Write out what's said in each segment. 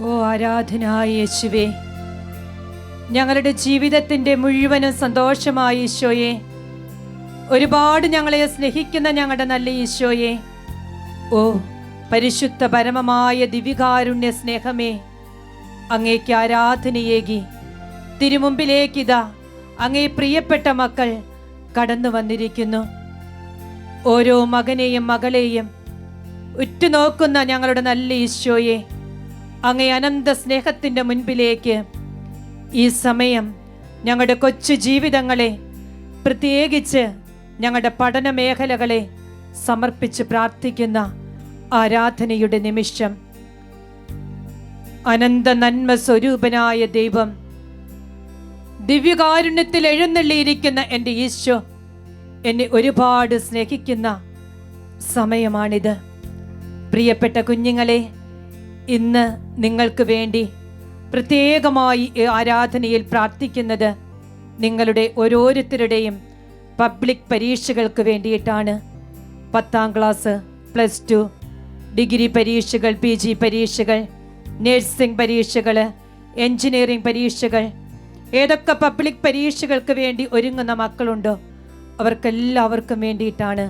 ഓ ആരാധനായ യേശുവേ, ഞങ്ങളുടെ ജീവിതത്തിൻ്റെ മുഴുവനും സന്തോഷമായ ഈശോയെ, ഒരുപാട് ഞങ്ങളെ സ്നേഹിക്കുന്ന ഞങ്ങളുടെ നല്ല ഈശോയെ, ഓ പരിശുദ്ധ പരമമായ ദിവികാരുണ്യ സ്നേഹമേ, അങ്ങേക്ക് ആരാധനയേകി തിരുമുമ്പിലേക്കിതാ അങ്ങേ പ്രിയപ്പെട്ട മക്കൾ കടന്നു വന്നിരിക്കുന്നു. ഓരോ മകനെയും മകളെയും ഉറ്റുനോക്കുന്ന ഞങ്ങളുടെ നല്ല ഈശോയെ, അങ്ങേ അനന്ത സ്നേഹത്തിൻ്റെ മുൻപിലേക്ക് ഈ സമയം ഞങ്ങളുടെ കൊച്ചു ജീവിതങ്ങളെ, പ്രത്യേകിച്ച് ഞങ്ങളുടെ പഠന മേഖലകളെ സമർപ്പിച്ച് പ്രാർത്ഥിക്കുന്ന ആരാധനയുടെ നിമിഷം. അനന്ത നന്മ സ്വരൂപനായ ദൈവം, ദിവ്യകാരുണ്യത്തിൽ എഴുന്നള്ളിയിരിക്കുന്ന എൻ്റെ ഈശോ എന്നെ ഒരുപാട് സ്നേഹിക്കുന്ന സമയമാണിത്. പ്രിയപ്പെട്ട കുഞ്ഞുങ്ങളെ, ഇന്ന് നിങ്ങൾക്ക് വേണ്ടി പ്രത്യേകമായി ആരാധനയിൽ പ്രാർത്ഥിക്കുന്നത് നിങ്ങളുടെ ഓരോരുത്തരുടെയും പബ്ലിക് പരീക്ഷകൾക്ക് വേണ്ടിയിട്ടാണ്. 10ാം ക്ലാസ്, +2, ഡിഗ്രി പരീക്ഷകൾ, PG പരീക്ഷകൾ, നഴ്സിംഗ് പരീക്ഷകൾ, എൻജിനീയറിംഗ് പരീക്ഷകൾ, ഏതൊക്കെ പബ്ലിക് പരീക്ഷകൾക്ക് വേണ്ടി ഒരുങ്ങുന്ന മക്കളുണ്ടോ അവർക്കെല്ലാവർക്കും വേണ്ടിയിട്ടാണ്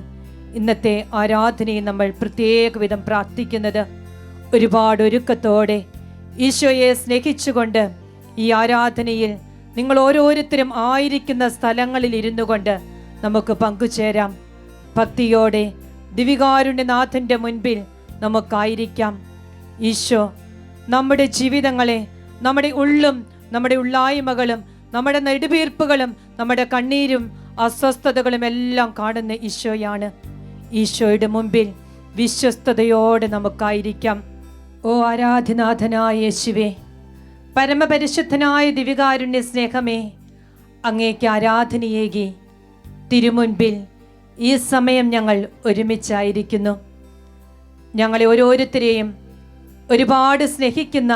ഇന്നത്തെ ആരാധനയിൽ നമ്മൾ പ്രത്യേക വിധം പ്രാർത്ഥിക്കുന്നത്. ഒരുപാട് ഒരുക്കത്തോടെ ഈശോയെ സ്നേഹിച്ചുകൊണ്ട് ഈ ആരാധനയിൽ നിങ്ങൾ ഓരോരുത്തരും ആയിരിക്കുന്ന സ്ഥലങ്ങളിൽ ഇരുന്നു കൊണ്ട് നമുക്ക് പങ്കുചേരാം. ഭക്തിയോടെ ദിവികാരുണ്യനാഥൻ്റെ മുൻപിൽ നമുക്കായിരിക്കാം. ഈശോ നമ്മുടെ ജീവിതങ്ങളെ, നമ്മുടെ ഉള്ളും നമ്മുടെ ഉള്ളായ്മകളും നമ്മുടെ നെടുവീർപ്പുകളും നമ്മുടെ കണ്ണീരും അസ്വസ്ഥതകളും എല്ലാം കാണുന്ന ഈശോയാണ്. ഈശോയുടെ മുമ്പിൽ വിശ്വസ്തയോടെ നമുക്കായിരിക്കാം. ഓ ആരാധനാഥനായ യേശുവേ, പരമപരിശുദ്ധനായ ദിവികാരുണ്യ സ്നേഹമേ, അങ്ങേക്ക് ആരാധനയേകി തിരുമുൻപിൽ ഈ സമയം ഞങ്ങൾ ഒരുമിച്ചായിരിക്കുന്നു. ഞങ്ങളെ ഓരോരുത്തരെയും ഒരുപാട് സ്നേഹിക്കുന്ന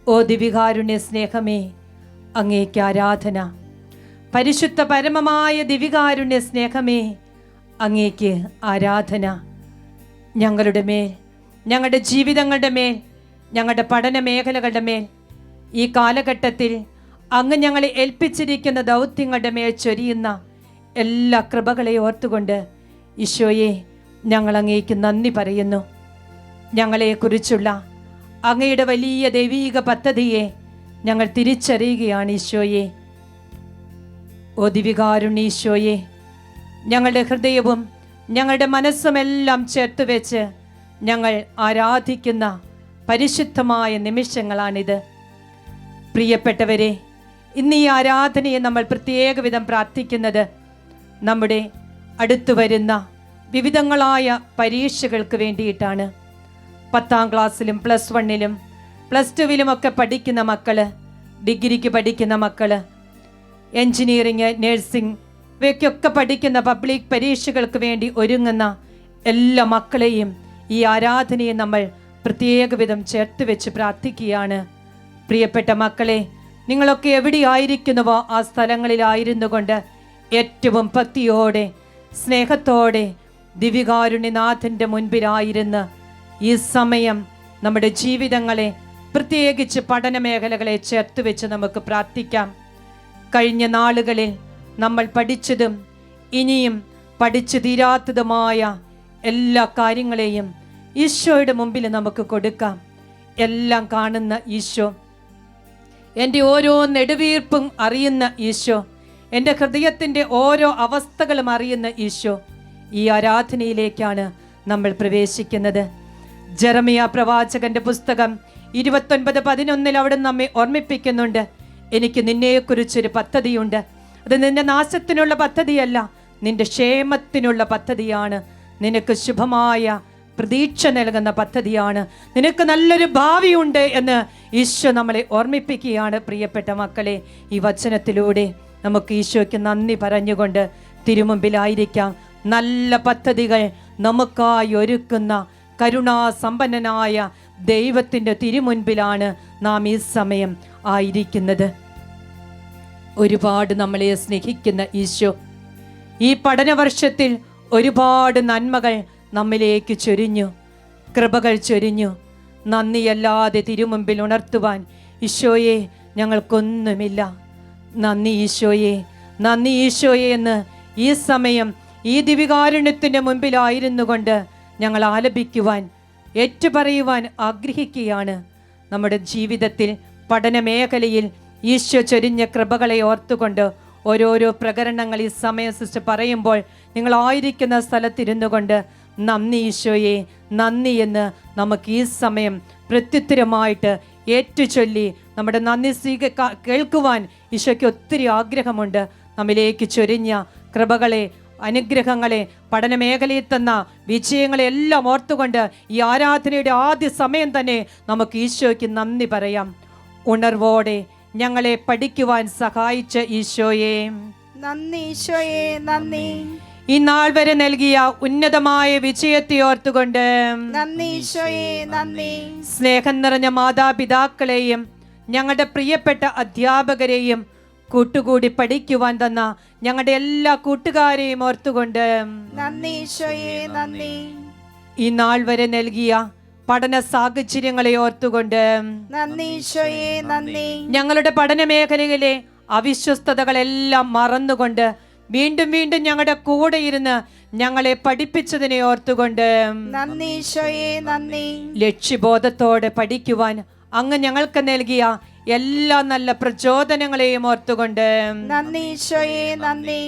ഓ ദിവികാരുണ്യ സ്നേഹമേ, അങ്ങേക്ക് ആരാധന. പരിശുദ്ധ പരമമായ ദിവികാരുണ്യ സ്നേഹമേ, അങ്ങേക്ക് ആരാധന. ഞങ്ങളുടെ മേൽ, ഞങ്ങളുടെ ജീവിതങ്ങളുടെ മേൽ, ഞങ്ങളുടെ പഠന മേഖലകളുടെ മേൽ, ഈ കാലഘട്ടത്തിൽ അങ്ങ് ഞങ്ങളെ ഏൽപ്പിച്ചിരിക്കുന്ന ദൗത്യങ്ങളുടെ മേൽ ചൊരിയുന്ന എല്ലാ കൃപകളെ ഓർത്തുകൊണ്ട് ഈശോയെ ഞങ്ങൾ അങ്ങേക്ക് നന്ദി പറയുന്നു. ഞങ്ങളെക്കുറിച്ചുള്ള അങ്ങയുടെ വലിയ ദൈവീക പദ്ധതിയെ ഞങ്ങൾ തിരിച്ചറിയുകയാണ് ഈശോയെ. ഓ ദിവികാരുണ്യ ഈശോയെ, ഞങ്ങളുടെ ഹൃദയവും ഞങ്ങളുടെ മനസ്സുമെല്ലാം ചേർത്ത് വെച്ച് ഞങ്ങൾ ആരാധിക്കുന്ന പരിശുദ്ധമായ നിമിഷങ്ങളാണിത്. പ്രിയപ്പെട്ടവരെ, ഇന്ന് ഈ ആരാധനയെ നമ്മൾ പ്രത്യേക വിധം പ്രാർത്ഥിക്കുന്നത് നമ്മുടെ അടുത്തു വരുന്ന വിവിധങ്ങളായ പരീക്ഷകൾക്ക് വേണ്ടിയിട്ടാണ്. 10ാം ക്ലാസ്സിലും +1ലും +2ലും ഒക്കെ പഠിക്കുന്ന മക്കള്, ഡിഗ്രിക്ക് പഠിക്കുന്ന മക്കള്, എൻജിനീയറിങ്, നഴ്സിംഗ് ഇവയ്ക്കൊക്കെ പഠിക്കുന്ന പബ്ലിക് പരീക്ഷകൾക്ക് വേണ്ടി ഒരുങ്ങുന്ന എല്ലാ മക്കളെയും ഈ ആരാധനയെ നമ്മൾ പ്രത്യേക വിധം ചേർത്ത് വെച്ച് പ്രാർത്ഥിക്കുകയാണ്. പ്രിയപ്പെട്ട മക്കളെ, നിങ്ങളൊക്കെ എവിടെയായിരിക്കുന്നുവോ ആ സ്ഥലങ്ങളിലായിരുന്നു കൊണ്ട് ഏറ്റവും ഭക്തിയോടെ സ്നേഹത്തോടെ ദിവികാരുണ്യനാഥൻ്റെ മുൻപിലായിരുന്ന് ഈ സമയം നമ്മുടെ ജീവിതങ്ങളെ, പ്രത്യേകിച്ച് പഠന മേഖലകളെ ചേർത്ത് വെച്ച് നമുക്ക് പ്രാർത്ഥിക്കാം. കഴിഞ്ഞ നാളുകളിൽ നമ്മൾ പഠിച്ചതും ഇനിയും പഠിച്ചു തീരാത്തതുമായ എല്ലാ കാര്യങ്ങളെയും ഈശോയുടെ മുമ്പിൽ നമുക്ക് കൊടുക്കാം. എല്ലാം കാണുന്ന ഈശോ, എൻ്റെ ഓരോ നെടുവീർപ്പും അറിയുന്ന ഈശോ, എൻ്റെ ഹൃദയത്തിൻ്റെ ഓരോ അവസ്ഥകളും അറിയുന്ന ഈശോ, ഈ ആരാധനയിലേക്കാണ് നമ്മൾ പ്രവേശിക്കുന്നത്. ജെറമിയ പ്രവാചകന്റെ പുസ്തകം 29:11 അവിടെ നമ്മെ ഓർമ്മിപ്പിക്കുന്നുണ്ട്, എനിക്ക് നിന്നെക്കുറിച്ചൊരു പദ്ധതിയുണ്ട്. അത് നിന്റെ നാശത്തിനുള്ള പദ്ധതിയല്ല, നിന്റെ ക്ഷേമത്തിനുള്ള പദ്ധതിയാണ്. നിനക്ക് ശുഭമായ പ്രതീക്ഷ നൽകുന്ന പദ്ധതിയാണ്. നിനക്ക് നല്ലൊരു ഭാവിയുണ്ട് എന്ന് ഈശോ നമ്മളെ ഓർമ്മിപ്പിക്കുകയാണ്. പ്രിയപ്പെട്ട മക്കളെ, ഈ വചനത്തിലൂടെ നമുക്ക് ഈശോയ്ക്ക് നന്ദി പറഞ്ഞുകൊണ്ട് തിരുമുമ്പിലായിരിക്കാം. നല്ല പദ്ധതികൾ നമുക്കായി ഒരുക്കുന്ന കരുണാസമ്പന്നനായ ദൈവത്തിൻ്റെ തിരുമുൻപിലാണ് നാം ഈ സമയം ആയിരിക്കുന്നത്. ഒരുപാട് നമ്മളെ സ്നേഹിക്കുന്ന ഈശോ ഈ പഠനവർഷത്തിൽ ഒരുപാട് നന്മകൾ നമ്മിലേക്ക് ചൊരിഞ്ഞു, കൃപകൾ ചൊരിഞ്ഞു. നന്ദിയല്ലാതെ തിരുമുമ്പിൽ ഉണർത്തുവാൻ ഈശോയെ ഞങ്ങൾക്കൊന്നുമില്ല. നന്ദി ഈശോയെ, നന്ദി ഈശോയെ എന്ന് ഈ സമയം ഈ ദിവികാരുണ്യത്തിൻ്റെ മുൻപിലായിരുന്നു കൊണ്ട് ഞങ്ങൾ ആലപിക്കുവാൻ, ഏറ്റുപറയുവാൻ ആഗ്രഹിക്കുകയാണ്. നമ്മുടെ ജീവിതത്തിൽ പഠന മേഖലയിൽ ഈശോ ചൊരിഞ്ഞ കൃപകളെ ഓർത്തുകൊണ്ട് ഓരോരോ പ്രകരണങ്ങൾ ഈ സമയം സിസ്റ്റർ പറയുമ്പോൾ നിങ്ങളായിരിക്കുന്ന സ്ഥലത്തിരുന്നു കൊണ്ട് നന്ദി ഈശോയെ, നന്ദി എന്ന് നമുക്ക് ഈ സമയം പ്രത്യുത്തരമായിട്ട് ഏറ്റുചൊല്ലി നമ്മുടെ നന്ദി കേൾക്കുവാൻ ഈശോയ്ക്ക് ഒത്തിരി ആഗ്രഹമുണ്ട്. നമ്മിലേക്ക് ചൊരിഞ്ഞ കൃപകളെ, അനുഗ്രഹങ്ങളെ, പഠന മേഖലയിൽ തന്ന വിജയങ്ങളെല്ലാം ഓർത്തുകൊണ്ട് ഈ ആരാധനയുടെ ആദ്യ സമയം തന്നെ നമുക്ക് ഈശോയ്ക്ക് നന്ദി പറയാം. ഉണർവോടെ ഞങ്ങളെ പഠിക്കുവാൻ സഹായിച്ച ഈശോയെ നന്ദി. ഈശോയെ നന്ദി. ഈ നാൾ വരെ നൽകിയ ഉന്നതമായ വിജയത്തെ ഓർത്തുകൊണ്ട് നന്ദി. ഈശോയെ നന്ദി. സ്നേഹം നിറഞ്ഞ മാതാപിതാക്കളെയും ഞങ്ങളുടെ പ്രിയപ്പെട്ട അധ്യാപകരെയും കൂട്ടുകൂടി പഠിക്കുവാൻ തന്ന ഞങ്ങളുടെ എല്ലാ കൂട്ടുകാരെയും ഓർത്തുകൊണ്ട് നന്ദി. ഈശോയെ നന്ദി. ഈ നാൾ വരെ നൽകിയ പഠന സാഹചര്യങ്ങളെ ഓർത്തുകൊണ്ട് നന്ദി. ഈശോയെ നന്ദി. ഞങ്ങളുടെ പഠന മേഖലയിലെ അവിശ്വസ്തതകളെല്ലാം മറന്നുകൊണ്ട് വീണ്ടും വീണ്ടും ഞങ്ങളുടെ കൂടെ ഇരുന്ന് ഞങ്ങളെ പഠിപ്പിച്ചതിനെ ഓർത്തുകൊണ്ട് നന്ദി. ഈശോയെ നന്ദി. ലക്ഷ്യബോധത്തോടെ പഠിക്കുവാൻ അങ്ങ് ഞങ്ങൾക്ക് നൽകിയ എല്ലാ നല്ല പ്രചോദനങ്ങളെയും ഓർത്തുകൊണ്ട് നന്ദി. ഈശോയെ നന്ദി.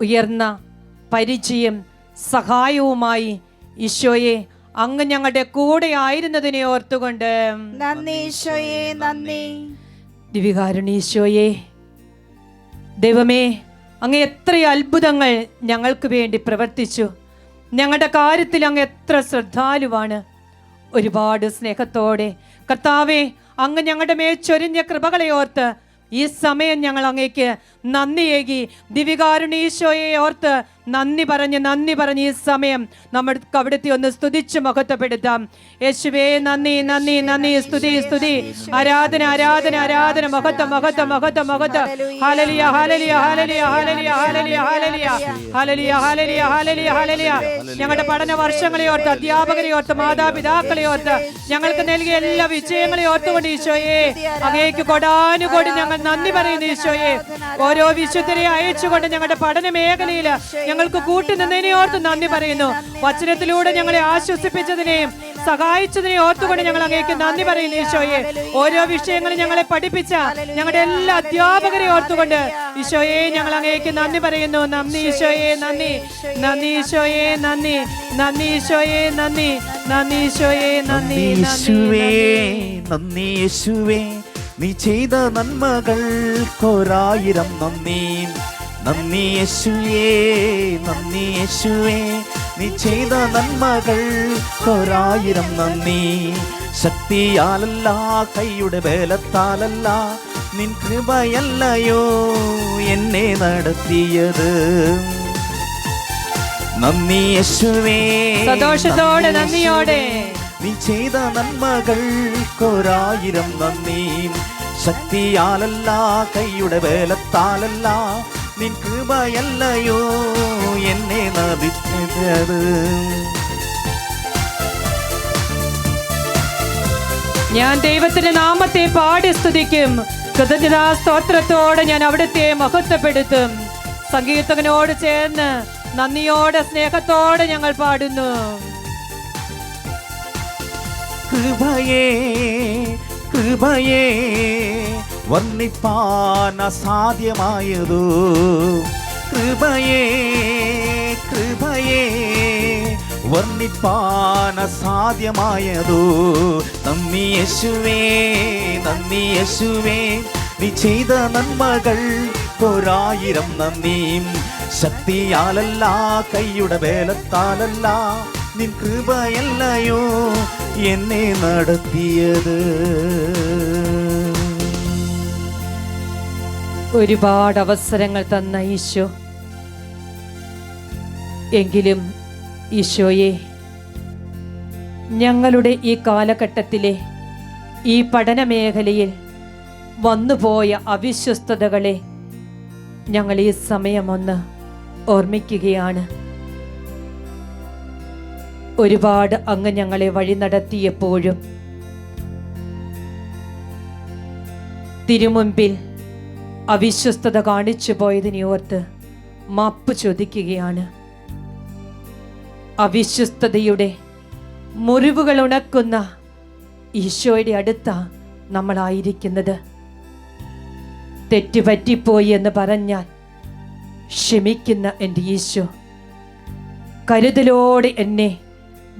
ഉയർന്ന പരിചയം സഹായവുമായി ഈശോയെ അങ്ങ് ഞങ്ങളുടെ കൂടെ ആയിരുന്നതിനെ ഓർത്തുകൊണ്ട് നന്ദി. ഈശോയെ നന്ദി. ദിവികാരുണ്യ ഈശോയെ, ദൈവമേ, അങ്ങ് എത്ര അത്ഭുതങ്ങൾ ഞങ്ങൾക്ക് വേണ്ടി പ്രവർത്തിച്ചു. ഞങ്ങളുടെ കാര്യത്തിൽ അങ്ങ് എത്ര ശ്രദ്ധാലുവാണ്. ഒരുപാട് സ്നേഹത്തോടെ കർത്താവേ, അങ്ങ് ഞങ്ങളുടെ മേൽ ചൊരിഞ്ഞ കൃപകളെ ഓർത്ത് ഈ സമയം ഞങ്ങൾ അങ്ങേക്ക് നന്ദിയേകി. ദിവികാരുണ്യ ഈശോയെ ഓർത്ത് നന്ദി പറഞ്ഞ് ഈ സമയം നമ്മൾക്ക് അവിടുത്തെ ഒന്ന് സ്തുതിച്ച് മഹത്വപ്പെടുത്താം. യേശുവേ നന്ദി, നന്ദി, നന്ദി, സ്തുതി, സ്തുതി, ആരാധന, ആരാധന, ആരാധന, മഹത്വം, മഹത്വം, മഹത്വം, മഹത്വം. Hallelujah, hallelujah, hallelujah, hallelujah, hallelujah, hallelujah, hallelujah, hallelujah, hallelujah, hallelujah. ഞങ്ങളുടെ പഠന വർഷങ്ങളെ ഓർത്ത്, അധ്യാപകരെ ഓർത്ത്, മാതാപിതാക്കളെ ഓർത്ത്, ഞങ്ങൾക്ക് നൽകിയ എല്ലാ വിജയങ്ങളെ ഓർത്തുകൊണ്ട് ഈശോയെ അങ്ങേക്ക് കൊടാനുകൊടി ഞങ്ങൾ നന്ദി പറയുന്നു. ഈശോയെ ഓരോ വിശുദ്ധരെ അയച്ചുകൊണ്ട് ഞങ്ങളുടെ പഠന മേഖലയിൽ ഞങ്ങൾക്ക് കൂട്ടുനിന്നതിനെ ഓർത്ത് നന്ദി പറയുന്നു. വചനത്തിലൂടെ ഞങ്ങളെ ആശ്വസിപ്പിച്ചതിനെയും സഹായിച്ചതിനെയും ഓർത്തുകൊണ്ട് ഞങ്ങൾ അങ്ങേക്ക് നന്ദി പറയുന്നു. ഈശോയെ ഓരോ വിഷയങ്ങളും ഞങ്ങളെ പഠിപ്പിച്ച ഞങ്ങളുടെ എല്ലാ അധ്യാപകരെ ഓർത്തുകൊണ്ട് ഈശോയെ ഞങ്ങൾ അങ്ങേക്ക് നന്ദി പറയുന്നു. നന്ദി ഈശോയെ, നന്ദി, നന്ദി ഈശോയെ, നന്ദി, നന്ദി ഈശോയെ, നന്ദി, നന്ദി ഈശോയെ, നന്ദി, നന്ദി യേശുവേ, നീ ചെയ്ത നന്മകൾക്കൊരായിരം നന്ദി. നന്ദി യേശുവേ, നന്ദി യേശുവേ, നീ ചെയ്ത നന്മകൾക്കൊരായിരം നന്ദി. ശക്തിയാലല്ല, കൈയുടെ ബലത്താലല്ല, നിൻ കൃപയല്ലയോ എന്നെ നടത്തിയത്. നന്ദി യേശുവേ, സന്തോഷത്തോടെ നന്ദിയോടെ നീ ചെയ്ത നന്മകൾക്കൊരായിരം നന്ദി. ശക്തിയാലല്ല, കൈയുടെ ബലത്താലല്ല, നിൻ കൃപയല്ലയോ എന്നെ നദിച്ചത്. ഞാൻ ദൈവത്തിന്റെ നാമത്തെ പാടി സ്തുതിക്കും. കൃതജ്ഞതാ സ്തോത്രത്തോടെ ഞാൻ അവിടുത്തെ മഹത്വപ്പെടുത്തും. സംഗീതകനോട് ചേർന്ന് നന്ദിയോടെ സ്നേഹത്തോടെ ഞങ്ങൾ പാടുന്നു. കൃപയേ, കൃപയേ, വർണ്ണിപ്പാൻ അസാധ്യമായതോ. കൃപയേ, കൃപയേ, വർണ്ണിപ്പാൻ അസാധ്യമായതോ. നന്ദി യേശുവേ, നന്ദി യേശുവേ, നീ ചെയ്ത നന്മകൾക്കൊരായിരം നന്ദി. ശക്തിയാലല്ല, കൈയുടെ ബലത്താലല്ല, നിൻ കൃപയല്ലയോ എന്നെ നടത്തിയത്. ഒരുപാട് അവസരങ്ങൾ തന്ന ഈശോ, എങ്കിലും ഈശോയെ ഞങ്ങളുടെ ഈ കാലഘട്ടത്തിലെ ഈ പഠന മേഖലയിൽ വന്നുപോയ അവിശ്വസ്തതകളെ ഞങ്ങൾ ഈ സമയമൊന്ന് ഓർമ്മിക്കുകയാണ്. ഒരുപാട് അങ്ങ് ഞങ്ങളെ വഴി നടത്തിയപ്പോഴും തിരുമുൻപിൽ അവിശ്വസ്തത കാണിച്ചു പോയതിനെ ഓർത്ത് മാപ്പ് ചോദിക്കുകയാണ്. അവിശ്വസ്തതയുടെ മുറിവുകൾ ഉണക്കുന്ന ഈശോയുടെ അടുത്ത നമ്മളായിരിക്കുന്നത്. തെറ്റുപറ്റിപ്പോയി എന്ന് പറഞ്ഞാൽ ക്ഷമിക്കുന്ന എൻ്റെ ഈശോ കരുതലോടെ എന്നെ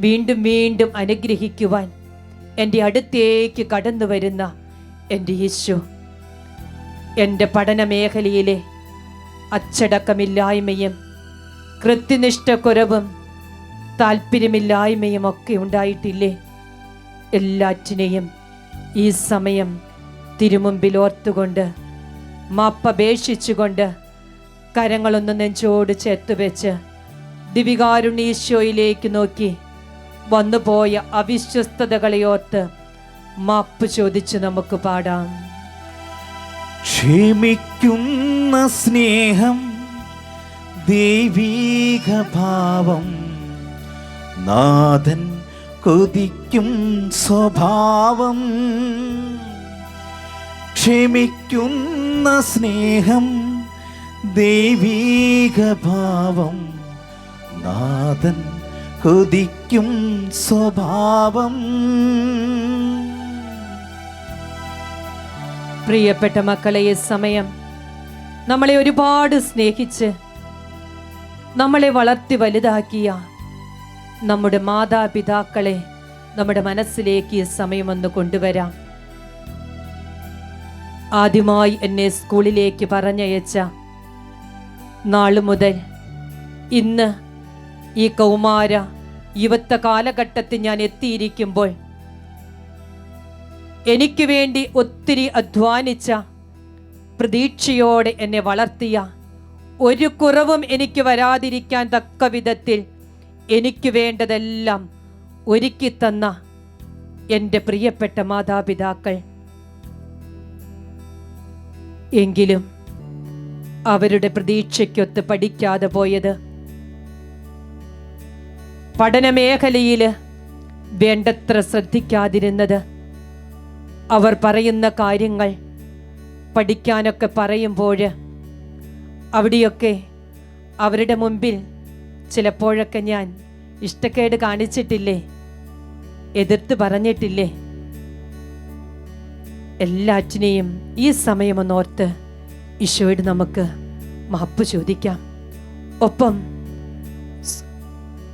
വീണ്ടും വീണ്ടും അനുഗ്രഹിക്കുവാൻ എൻ്റെ അടുത്തേക്ക് കടന്നു വരുന്ന എൻ്റെ ഈശോ എൻ്റെ പഠന മേഖലയിലെ അച്ചടക്കമില്ലായ്മയും കൃത്യനിഷ്ഠക്കുറവും താല്പര്യമില്ലായ്മയും ഒക്കെ ഉണ്ടായിട്ടില്ലേ? എല്ലാറ്റിനെയും ഈ സമയം തിരുമുമ്പിൽ ഓർത്തുകൊണ്ട് മാപ്പപേക്ഷിച്ചുകൊണ്ട് കരങ്ങളൊന്ന് നെഞ്ചോട് ചേർത്തുവെച്ച് ദിവികാരുണ്യ നോക്കി വന്നുപോയ അവിശ്വസ്തതകളെ ഓർത്ത് മാപ്പ് ചോദിച്ച് നമുക്ക് പാടാം. ക്ഷമിക്കുന്ന സ്നേഹം, ദൈവീക ഭാവം, നാഥൻ കൊതിക്കും സ്വഭാവം. ക്ഷമിക്കുന്ന സ്നേഹം, ദൈവീക ഭാവം, നാഥൻ കൊതിക്കും സ്വഭാവം. പ്രിയപ്പെട്ട മക്കളെ, ഈ സമയം നമ്മളെ ഒരുപാട് സ്നേഹിച്ച് നമ്മളെ വളർത്തി വലുതാക്കിയ നമ്മുടെ മാതാപിതാക്കളെ നമ്മുടെ മനസ്സിലേക്ക് ഈ സമയം ഒന്ന് കൊണ്ടുവരാം. ആദ്യമായി എന്നെ സ്കൂളിലേക്ക് പറഞ്ഞയച്ച നാളു മുതൽ ഇന്ന് ഈ കൗമാര യുവത്വ കാലഘട്ടത്തിൽ ഞാൻ എത്തിയിരിക്കുമ്പോൾ എനിക്ക് വേണ്ടി ഒത്തിരി അധ്വാനിച്ച, പ്രതീക്ഷയോടെ എന്നെ വളർത്തിയ, ഒരു കുറവും എനിക്ക് വരാതിരിക്കാൻ തക്ക വിധത്തിൽ എനിക്ക് വേണ്ടതെല്ലാം ഒരുക്കി തന്ന എൻ്റെ പ്രിയപ്പെട്ട മാതാപിതാക്കൾ. എങ്കിലും അവരുടെ പ്രതീക്ഷയ്ക്കൊത്ത് പഠിക്കാതെ പോയത്, പഠനമേഖലയിൽ വേണ്ടത്ര ശ്രദ്ധിക്കാതിരുന്നത്, അവർ പറയുന്ന കാര്യങ്ങൾ പഠിക്കാനൊക്കെ പറയുമ്പോൾ അവിടെയൊക്കെ അവരുടെ മുമ്പിൽ ചിലപ്പോഴൊക്കെ ഞാൻ ഇഷ്ടക്കേട് കാണിച്ചിട്ടില്ലേ, എതിർത്ത് പറഞ്ഞിട്ടില്ലേ? എല്ലാറ്റിനെയും ഈ സമയമൊന്നോർത്ത് ഈശോയോട് നമുക്ക് മാപ്പ് ചോദിക്കാം. ഒപ്പം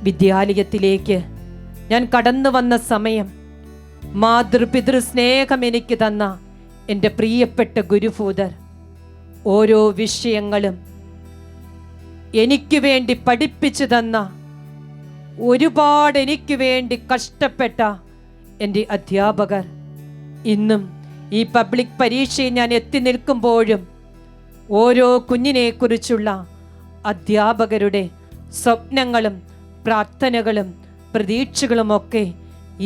വിദ്യാലയത്തിലേക്ക് ഞാൻ കടന്നു വന്ന സമയം മാതൃപിതൃ സ്നേഹം എനിക്ക് തന്ന എൻ്റെ പ്രിയപ്പെട്ട ഗുരുഭൂതർ ഓരോ വിഷയങ്ങളും എനിക്ക് വേണ്ടി പഠിപ്പിച്ചു തന്ന, ഒരുപാട് എനിക്ക് വേണ്ടി കഷ്ടപ്പെട്ട എൻ്റെ അധ്യാപകർ ഇന്നും ഈ പബ്ലിക് പരീക്ഷയിൽ ഞാൻ എത്തി നിൽക്കുമ്പോഴും ഓരോ കുഞ്ഞിനെക്കുറിച്ചുള്ള അധ്യാപകരുടെ സ്വപ്നങ്ങളും പ്രാർത്ഥനകളും പ്രതീക്ഷകളുമൊക്കെ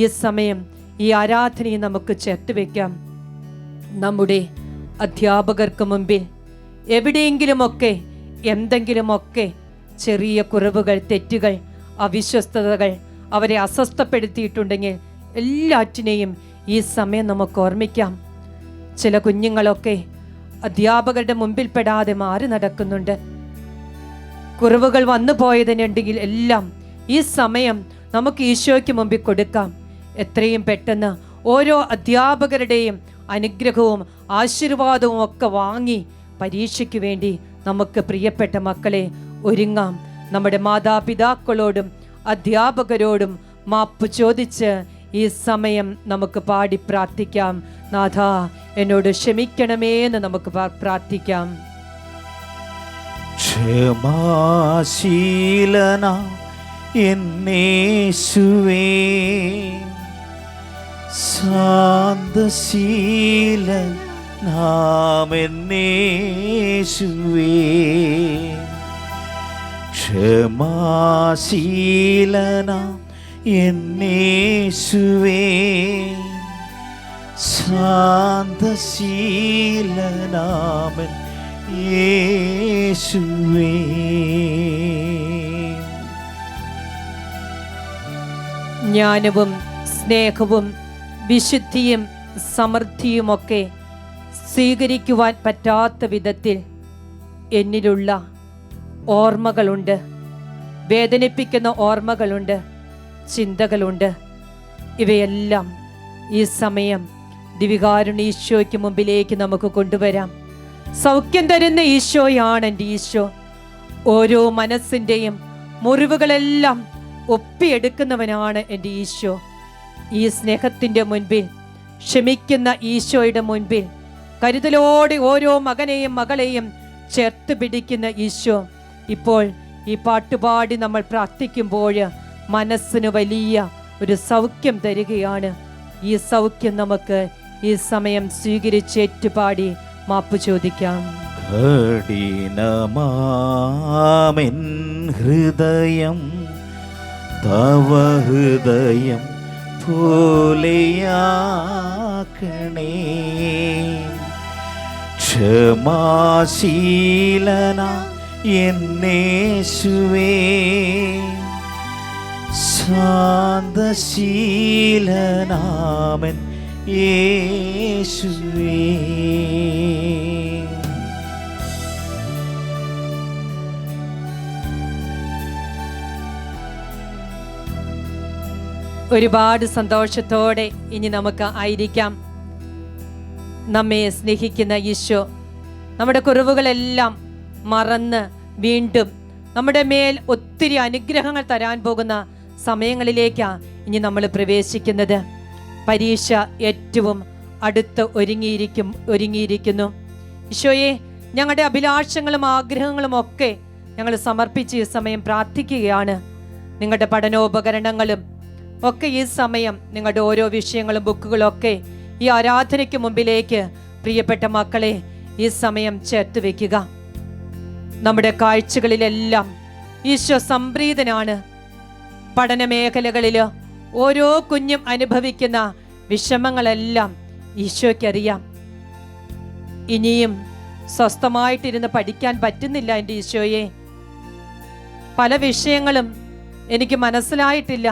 ഈ സമയം ഈ ആരാധനയെ നമുക്ക് ചേർത്ത് വയ്ക്കാം. നമ്മുടെ അധ്യാപകർക്ക് മുമ്പിൽ എവിടെയെങ്കിലുമൊക്കെ എന്തെങ്കിലുമൊക്കെ ചെറിയ കുറവുകൾ, തെറ്റുകൾ, അവിശ്വസ്തതകൾ അവരെ അസ്വസ്ഥപ്പെടുത്തിയിട്ടുണ്ടെങ്കിൽ എല്ലാറ്റിനെയും ഈ സമയം നമുക്ക് ഓർമ്മിക്കാം. ചില കുഞ്ഞുങ്ങളൊക്കെ അധ്യാപകരുടെ മുമ്പിൽ പെടാതെ മാറി നടക്കുന്നുണ്ട്. കുറവുകൾ വന്നു പോയതിനുണ്ടെങ്കിൽ എല്ലാം ഈ സമയം നമുക്ക് ഈശോയ്ക്ക് മുമ്പിൽ കൊടുക്കാം. എത്രയും പെട്ടെന്ന് ഓരോ അധ്യാപകരുടെയും അനുഗ്രഹവും ആശീർവാദവും ഒക്കെ വാങ്ങി പരീക്ഷയ്ക്ക് വേണ്ടി നമുക്ക് പ്രിയപ്പെട്ട മക്കളെ ഒരുങ്ങാം. നമ്മുടെ മാതാപിതാക്കളോടും അധ്യാപകരോടും മാപ്പ് ചോദിച്ച് ഈ സമയം നമുക്ക് പാടി പ്രാർത്ഥിക്കാം. നാഥാ, എന്നോട് ക്ഷമിക്കണമേ എന്ന് നമുക്ക് പ്രാർത്ഥിക്കാം. ക്ഷമാശീലന എന്നേശുവേ, ശാന്തശീലൻ നാം എന്നേശുവേ, ക്ഷമാശീലന എന്നേശുവേ, ശാന്തശീലനാമൻ യേശുവേ. ജ്ഞാനവും സ്നേഹവും വിശുദ്ധിയും സമൃദ്ധിയുമൊക്കെ സ്വീകരിക്കുവാൻ പറ്റാത്ത വിധത്തിൽ എന്നിലുള്ള ഓർമ്മകളുണ്ട്, വേദനിപ്പിക്കുന്ന ഓർമ്മകളുണ്ട്, ചിന്തകളുണ്ട്. ഇവയെല്ലാം ഈ സമയം ദിവികാരുണ്യ ഈശോയ്ക്ക് മുമ്പിലേക്ക് നമുക്ക് കൊണ്ടുവരാം. സൗഖ്യം തരുന്ന ഈശോയാണ് എൻ്റെ ഈശോ. ഓരോ മനസ്സിൻ്റെയും മുറിവുകളെല്ലാം ഒപ്പിയെടുക്കുന്നവനാണ് എൻ്റെ ഈശോ. ഈ സ്നേഹത്തിൻ്റെ മുൻപിൽ, ക്ഷമിക്കുന്ന ഈശോയുടെ മുൻപിൽ കരുതലോടെ ഓരോ മകനെയും മകളെയും ചേർത്ത് പിടിക്കുന്ന ഈശോ ഇപ്പോൾ ഈ പാട്ടുപാടി നമ്മൾ പ്രാർത്ഥിക്കുമ്പോൾ മനസ്സിന് വലിയ ഒരു സൗഖ്യം തരികയാണ്. ഈ സൗഖ്യം നമുക്ക് ഈ സമയം സ്വീകരിച്ചേറ്റുപാടി മാപ്പ് ചോദിക്കാം. കഠിനമാമെൻ ഹൃദയം തവ ഹൃദയം പോലെയാക്കണേ. ക്ഷമാശീലന എന്നേശുവേ, ശാന്തശീലനാമൻ യേശുവേ. ഒരുപാട് സന്തോഷത്തോടെ ഇനി നമുക്ക് ആയിരിക്കാം. നമ്മെ സ്നേഹിക്കുന്ന ഈശോ നമ്മുടെ കുറവുകളെല്ലാം മറന്ന് വീണ്ടും നമ്മുടെ മേൽ ഒത്തിരി അനുഗ്രഹങ്ങൾ തരാൻ പോകുന്ന സമയങ്ങളിലേക്കാണ് ഇനി നമ്മൾ പ്രവേശിക്കുന്നത്. പരീക്ഷ ഏറ്റവും അടുത്ത് ഒരുങ്ങിയിരിക്കുന്നു. ഈശോയെ, ഞങ്ങളുടെ അഭിലാഷങ്ങളും ആഗ്രഹങ്ങളും ഒക്കെ ഞങ്ങൾ സമർപ്പിച്ച് ഈ സമയം പ്രാർത്ഥിക്കുകയാണ്. നിങ്ങളുടെ പഠനോപകരണങ്ങളും ഒക്കെ ഈ സമയം, നിങ്ങളുടെ ഓരോ വിഷയങ്ങളും ബുക്കുകളും ഒക്കെ ഈ ആരാധനയ്ക്ക് മുമ്പിലേക്ക് പ്രിയപ്പെട്ട മക്കളെ ഈ സമയം ചേർത്ത് വെക്കുക. നമ്മുടെ കാഴ്ചകളിലെല്ലാം ഈശോ സംപ്രീതനാണ്. പഠന മേഖലകളിൽ ഓരോ കുഞ്ഞും അനുഭവിക്കുന്ന വിഷമങ്ങളെല്ലാം ഈശോയ്ക്കറിയാം. ഇനിയും സ്വസ്ഥമായിട്ടിരുന്ന് പഠിക്കാൻ പറ്റുന്നില്ല എൻ്റെ ഈശോയെ. പല വിഷയങ്ങളും എനിക്ക് മനസ്സിലായിട്ടില്ല.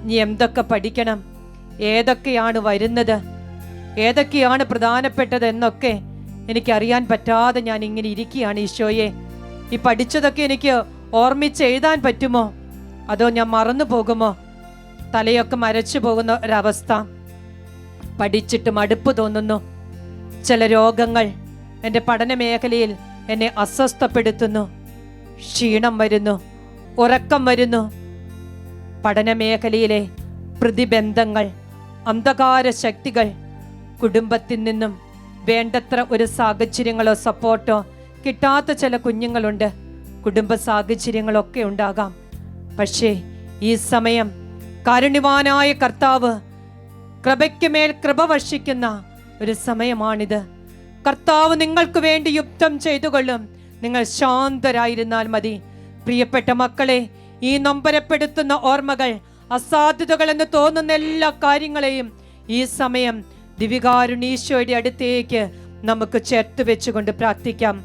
നീ എന്തൊക്കെ പഠിക്കണം, ഏതൊക്കെയാണ് വരുന്നത്, ഏതൊക്കെയാണ് പ്രധാനപ്പെട്ടത് എന്നൊക്കെ എനിക്കറിയാൻ പറ്റാതെ ഞാൻ ഇങ്ങനെ ഇരിക്കുകയാണ് ഈശോയെ. ഈ പഠിച്ചതൊക്കെ എനിക്ക് ഓർമ്മിച്ച് എഴുതാൻ പറ്റുമോ, അതോ ഞാൻ മറന്നു പോകുമോ? തലയൊക്കെ മരച്ചു പോകുന്ന ഒരവസ്ഥ, പഠിച്ചിട്ട് മടുപ്പ് തോന്നുന്നു. ചില രോഗങ്ങൾ എൻ്റെ പഠന മേഖലയിൽ എന്നെ അസ്വസ്ഥപ്പെടുത്തുന്നു. ക്ഷീണം വരുന്നു, ഉറക്കം വരുന്നു. പഠന മേഖലയിലെ പ്രതിബന്ധങ്ങൾ, അന്ധകാര ശക്തികൾ, കുടുംബത്തിൽ നിന്നും വേണ്ടത്ര ഒരു സാഹചര്യങ്ങളോ സപ്പോർട്ടോ കിട്ടാത്ത ചില കുഞ്ഞുങ്ങളുണ്ട്. കുടുംബ സാഹചര്യങ്ങളൊക്കെ ഉണ്ടാകാം. പക്ഷേ ഈ സമയം കാരുണ്യവാനായ കർത്താവ് കൃപയ്ക്ക് മേൽ കൃപ വർഷിക്കുന്ന ഒരു സമയമാണിത്. കർത്താവ് നിങ്ങൾക്ക് വേണ്ടി യുദ്ധം ചെയ്തുകൊള്ളും. നിങ്ങൾ ശാന്തരായിരുന്നാൽ മതി. പ്രിയപ്പെട്ട മക്കളെ, ഈ നൊമ്പരപ്പെടുത്തുന്ന ഓർമ്മകൾ, അസാധ്യതകളെന്ന് തോന്നുന്ന എല്ലാ കാര്യങ്ങളെയും ഈ സമയം ദിവികാരുണീശോയുടെ അടുത്തേക്ക് നമുക്ക് ചേർത്ത് വെച്ചുകൊണ്ട് പ്രാർത്ഥിക്കാം.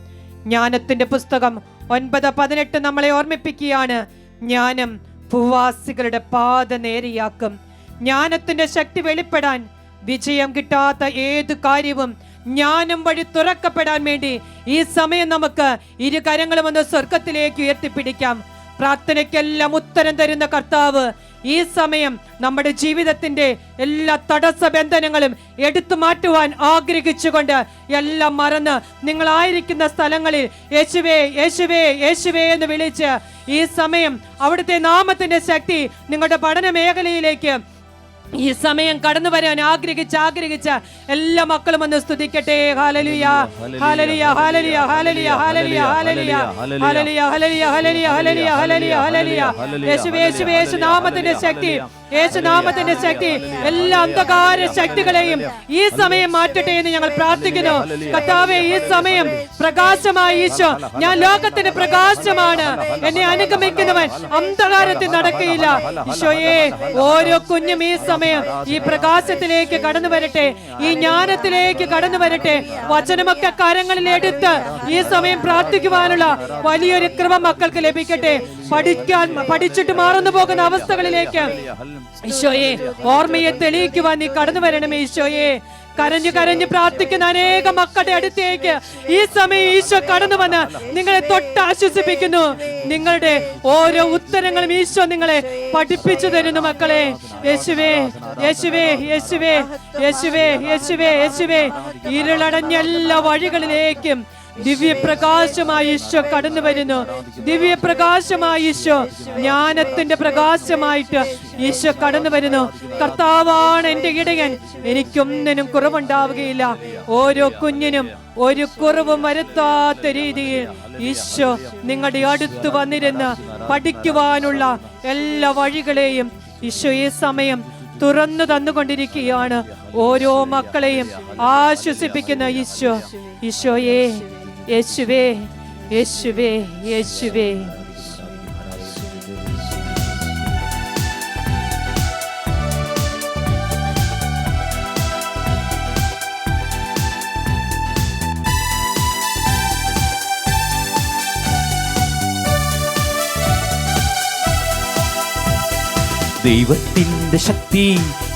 ജ്ഞാനത്തിന്റെ പുസ്തകം 9:18 നമ്മളെ ഓർമ്മിപ്പിക്കുകയാണ്. ജ്ഞാനം ഭൂവാസികളുടെ പാത നേരെയാക്കും. ജ്ഞാനത്തിന്റെ ശക്തി വെളിപ്പെടാൻ, വിജയം കിട്ടാത്ത ഏത് കാര്യവും ജ്ഞാനം വഴി തുറക്കപ്പെടാൻ വേണ്ടി ഈ സമയം നമുക്ക് ഇരു കരങ്ങളും ഒന്ന് സ്വർഗത്തിലേക്ക് ഉയർത്തിപ്പിടിക്കാം. പ്രാർത്ഥനയ്ക്കെല്ലാം ഉത്തരം തരുന്ന കർത്താവ് ഈ സമയം നമ്മുടെ ജീവിതത്തിന്റെ എല്ലാ തടസ്സ ബന്ധനങ്ങളും എടുത്തു മാറ്റുവാൻ ആഗ്രഹിച്ചുകൊണ്ട് എല്ലാം മറന്ന് നിങ്ങളായിരിക്കുന്ന സ്ഥലങ്ങളിൽ യേശുവേ യേശുവേ യേശുവേ എന്ന് വിളിച്ച് ഈ സമയം അവിടുത്തെ നാമത്തിന്റെ ശക്തി നിങ്ങളുടെ പഠന മേഖലയിലേക്ക് ഈ സമയം കടന്നു വരാൻ ആഗ്രഹിച്ച എല്ലാ മക്കളും ഒന്ന് സ്തുതിക്കട്ടെ. Hallelujah hallelujah hallelujah hallelujah hallelujah hallelujah hallelujah hallelujah hallelujah hallelujah hallelujah. യേശുവേ യേശുവേ യേശു നാമത്തിന്റെ ശക്തി, യേശു നാമത്തിന്റെ ശക്തി എല്ലാ അന്ധകാര ശക്തികളെയും ഈ സമയം മാറ്റട്ടെ എന്ന് ഞങ്ങൾ പ്രാർത്ഥിക്കുന്നു. കർത്താവേ, ഈ സമയം പ്രകാശമായ ഈശോ, ഞാൻ ലോകത്തിന്റെ പ്രകാശമാണ്, എന്നെ അനുഗമിക്കുന്നവൻ അന്ധകാരത്തിൽ നടക്കുകയില്ല. ഈശോയെ, ഓരോ കുഞ്ഞും ഈ സമയം ഈ പ്രകാശത്തിലേക്ക് കടന്നു വരട്ടെ, ഈ ജ്ഞാനത്തിലേക്ക് കടന്നു വരട്ടെ. വചനമൊക്കെ കരങ്ങളിൽ എടുത്ത് ഈ സമയം പ്രാർത്ഥിക്കുവാനുള്ള വലിയൊരു കൃപ മക്കൾക്ക് ലഭിക്കട്ടെ. പഠിച്ചിട്ട് മാറുന്നു പോകുന്ന അവസ്ഥകളിലേക്ക് ഈശോയെ ഓർമ്മയെ തെളിയിക്കുവാൻ നീ കടന്നു വരണമേ ഈശോയെ. കരഞ്ഞു കരഞ്ഞ് പ്രാർത്ഥിക്കുന്ന അനേക മക്കളുടെ അടുത്തേക്ക് ഈ സമയം ഈശോ കടന്നു വന്ന് നിങ്ങളെ തൊട്ട് ആശ്വസിപ്പിക്കുന്നു. നിങ്ങളുടെ ഓരോ ഉത്തരങ്ങളും ഈശോ നിങ്ങളെ പഠിപ്പിച്ചു തരുന്നു മക്കളെ. യേശുവേ യേശുവേ യേശുവേ യേശുവേ യേശുവേ യേശുവേ. ഇരുളടഞ്ഞ എല്ലാ വഴികളിലേക്കും ദിവ്യപ്രകാശമായി ഈശോ കടന്നു വരുന്നു. ദിവ്യപ്രകാശമായി ഈശോ, ജ്ഞാനത്തിന്റെ പ്രകാശമായിട്ട് ഈശോ കടന്നു വരുന്നു. കർത്താവാണ് എന്റെ ഇടയൻ, എനിക്കൊന്നിനും കുറവുണ്ടാവുകയില്ല. ഓരോ കുഞ്ഞിനും ഒരു കുറവും വരുത്താത്ത രീതിയിൽ ഈശോ നിങ്ങളുടെ അടുത്ത് വന്നിരുന്ന് പഠിക്കുവാനുള്ള എല്ലാ വഴികളെയും ഈശോ ഈ സമയം തുറന്നു തന്നുകൊണ്ടിരിക്കുകയാണ്. ഓരോ മക്കളെയും ആശ്വസിപ്പിക്കുന്ന ഈശോ. ഈശോയെ യേശുവേ യേശുവേ യേശുവേ. ദൈവത്തിന്റെ ശക്തി,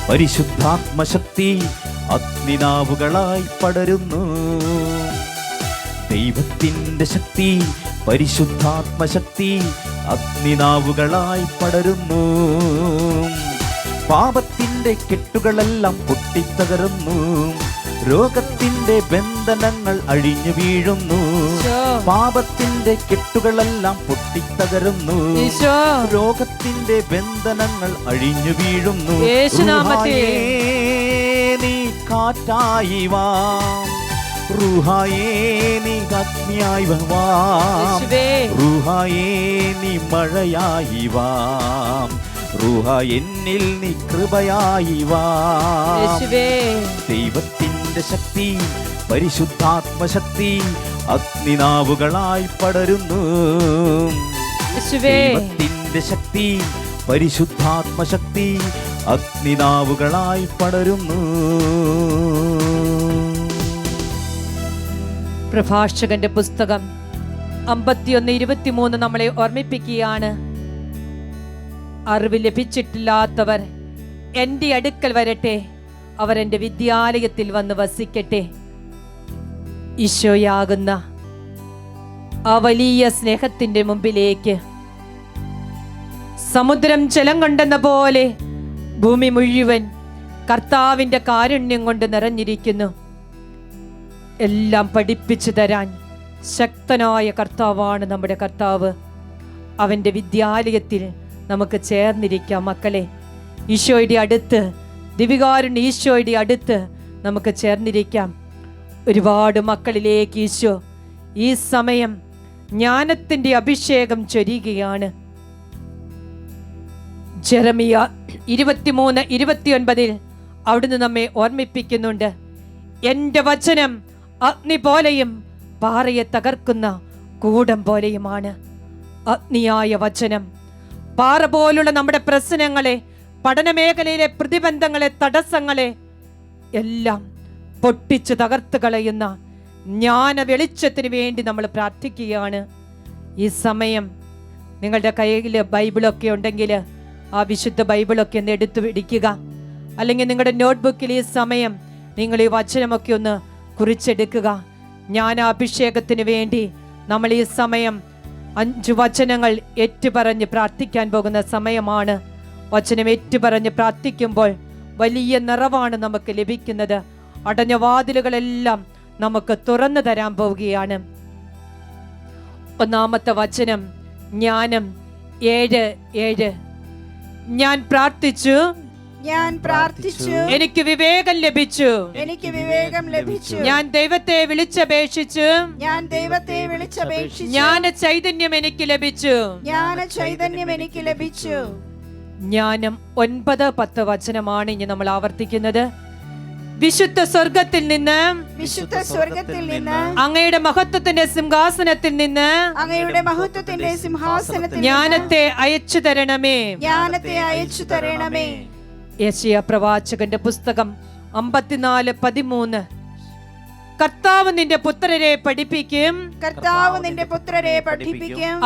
പരിശുദ്ധാത്മശക്തി അഗ്നിനാവുകളായി പടരുന്നു. ദൈവത്തിന്റെ ശക്തി, പരിശുദ്ധാത്മശക്തി അഗ്നിനാവുകളായി പടരുന്നു. പാപത്തിന്റെ കെട്ടുകളെല്ലാം പൊട്ടിത്തകരുന്നു. രോഗത്തിന്റെ ബന്ധനങ്ങൾ അഴിഞ്ഞു വീഴുന്നു. പാപത്തിന്റെ കെട്ടുകളെല്ലാം പൊട്ടിത്തകരുന്നു. രോഗത്തിന്റെ ബന്ധനങ്ങൾ അഴിഞ്ഞു വീഴുന്നു. നീ കാറ്റായി വാ, റൂഹായേ നീ അഗ്നിയായി വാ, റൂഹായേ നീ മഴയായി വാ, റൂഹ എന്നിൽ നീ കൃപയായി വാ. ദൈവത്തിന്റെ ശക്തി, പരിശുദ്ധാത്മശക്തി അഗ്നിനാവുകളായി പടരുന്നു. ദൈവത്തിന്റെ ശക്തി, പരിശുദ്ധാത്മശക്തി അഗ്നിനാവുകളായി പടരുന്നു. പ്രഭാഷകന്റെ പുസ്തകം 51:23 നമ്മളെ ഓർമ്മിപ്പിക്കുകയാണ്. അറിവ് ലഭിച്ചിട്ടില്ലാത്തവർ എൻ്റെ അടുക്കൽ വരട്ടെ, അവർ എൻ്റെ വിദ്യാലയത്തിൽ വന്ന് വസിക്കട്ടെ. ഈശോയാകുന്ന ആ വലിയ സ്നേഹത്തിന്റെ മുമ്പിലേക്ക് സമുദ്രം ജലം കൊണ്ടെന്ന പോലെ ഭൂമി മുഴുവൻ കർത്താവിൻ്റെ കാരുണ്യം കൊണ്ട് നിറഞ്ഞിരിക്കുന്നു. എല്ലാം പഠിപ്പിച്ചു തരാൻ ശക്തനായ കർത്താവാണ് നമ്മുടെ കർത്താവ്. അവൻ്റെ വിദ്യാലയത്തിൽ നമുക്ക് ചേർന്നിരിക്കാം മക്കളെ. ഈശോയുടെ അടുത്ത്, ദിവികാരുണ്യ ഈശോയുടെ അടുത്ത് നമുക്ക് ചേർന്നിരിക്കാം. ഒരുപാട് മക്കളിലേക്ക് ഈശോ ഈ സമയം ജ്ഞാനത്തിൻ്റെ അഭിഷേകം ചൊരിയുകയാണ്. ജെറമിയ 23:29 അവിടുന്ന് നമ്മെ ഓർമ്മിപ്പിക്കുന്നുണ്ട്. എൻ്റെ വചനം അഗ്നി പോലെയും പാറയെ തകർക്കുന്ന കൂടം പോലെയുമാണ്. അഗ്നിയായ വചനം പാറ പോലുള്ള നമ്മുടെ പ്രശ്നങ്ങളെ, പഠനമേഖലയിലെ പ്രതിബന്ധങ്ങളെ, തടസ്സങ്ങളെ എല്ലാം പൊട്ടിച്ചു തകർത്ത് കളയുന്ന ജ്ഞാന വെളിച്ചത്തിന് വേണ്ടി നമ്മൾ പ്രാർത്ഥിക്കുകയാണ്. ഈ സമയം നിങ്ങളുടെ കയ്യിൽ ബൈബിളൊക്കെ ഉണ്ടെങ്കിൽ ആ വിശുദ്ധ ബൈബിളൊക്കെ ഒന്ന് എടുത്തു പിടിക്കുക. അല്ലെങ്കിൽ നിങ്ങളുടെ നോട്ട്ബുക്കിൽ ഈ സമയം നിങ്ങൾ ഈ വചനമൊക്കെ ഒന്ന് കുറിച്ചെടുക്കുക. ജ്ഞാനാഭിഷേകത്തിന് വേണ്ടി നമ്മൾ ഈ സമയം 5 വചനങ്ങൾ ഏറ്റുപറഞ്ഞ് പ്രാർത്ഥിക്കാൻ പോകുന്ന സമയമാണ്. വചനം ഏറ്റുപറഞ്ഞ് പ്രാർത്ഥിക്കുമ്പോൾ വലിയ നിറവാണ് നമുക്ക് ലഭിക്കുന്നത്. അടഞ്ഞ വാതിലുകളെല്ലാം നമുക്ക് തുറന്നു തരാൻ പോവുകയാണ്. ഒന്നാമത്തെ വചനം ജ്ഞാനം 7:7. ഞാൻ പ്രാർത്ഥിച്ചു, എനിക്ക് വിവേകം ലഭിച്ചു, ഞാൻ ദൈവത്തെ വിളിച്ചപേക്ഷിച്ചു, ജ്ഞാന ചൈതന്യം എനിക്ക് ലഭിച്ചു. ജ്ഞാനം 9-10 വചനമാണ് ഇനി നമ്മൾ ആവർത്തിക്കുന്നത്. വിശുദ്ധ സ്വർഗത്തിൽ നിന്ന് അങ്ങയുടെ മഹത്വത്തിന്റെ സിംഹാസനത്തിൽ നിന്ന് ജ്ഞാനത്തെ അയച്ചു തരണമേ. യെശയ്യാ പ്രവാചകന്റെ പുസ്തകം 54:13. കർത്താവ് നിന്റെ പുത്രരെ പഠിപ്പിക്കും,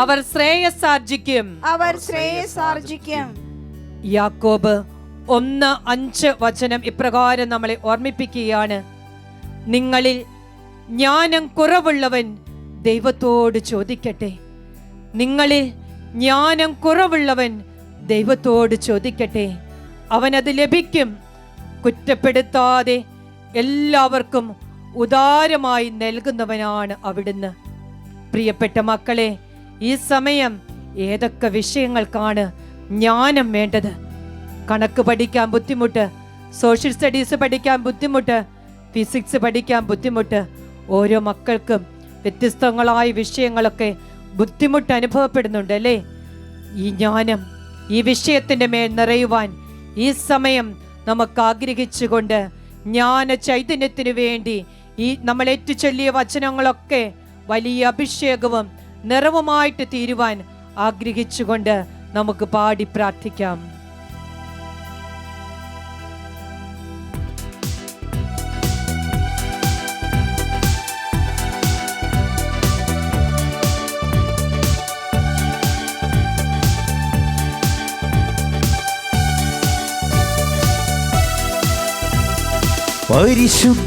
അവർ ശ്രേയസ്സാർജിക്കും. യാക്കോബ് 1:5 ഇപ്രകാരം നമ്മളെ ഓർമ്മിപ്പിക്കുകയാണ്: നിങ്ങളിൽ ജ്ഞാനം കുറവുള്ളവൻ ദൈവത്തോട് ചോദിക്കട്ടെ. നിങ്ങളിൽ ജ്ഞാനം കുറവുള്ളവൻ ദൈവത്തോട് ചോദിക്കട്ടെ, അവനത് ലഭിക്കും. കുറ്റപ്പെടുത്താതെ എല്ലാവർക്കും ഉദാരമായി നൽകുന്നവനാണ് അവിടുന്ന്. പ്രിയപ്പെട്ട മക്കളെ, ഈ സമയം ഏതൊക്കെ വിഷയങ്ങൾക്കാണ് ജ്ഞാനം വേണ്ടത്? കണക്ക് പഠിക്കാൻ ബുദ്ധിമുട്ട്, സോഷ്യൽ സ്റ്റഡീസ് പഠിക്കാൻ ബുദ്ധിമുട്ട്, ഫിസിക്സ് പഠിക്കാൻ ബുദ്ധിമുട്ട്. ഓരോ മക്കൾക്കും വ്യത്യസ്തങ്ങളായ വിഷയങ്ങളൊക്കെ ബുദ്ധിമുട്ട് അനുഭവപ്പെടുന്നുണ്ട് അല്ലേ? ഈ ജ്ഞാനം ഈ വിഷയത്തിൻ്റെ മേൽ നിറയുവാൻ ഈ സമയം നമുക്ക് ആഗ്രഹിച്ചുകൊണ്ട് ജ്ഞാന ചൈതന്യത്തിന് വേണ്ടി ഈ നമ്മൾ ഏറ്റുചൊല്ലിയ വചനങ്ങളൊക്കെ വലിയ അഭിഷേകവും നിറവുമായിട്ട് തീരുവാൻ ആഗ്രഹിച്ചുകൊണ്ട് നമുക്ക് പാടി പ്രാർത്ഥിക്കാം.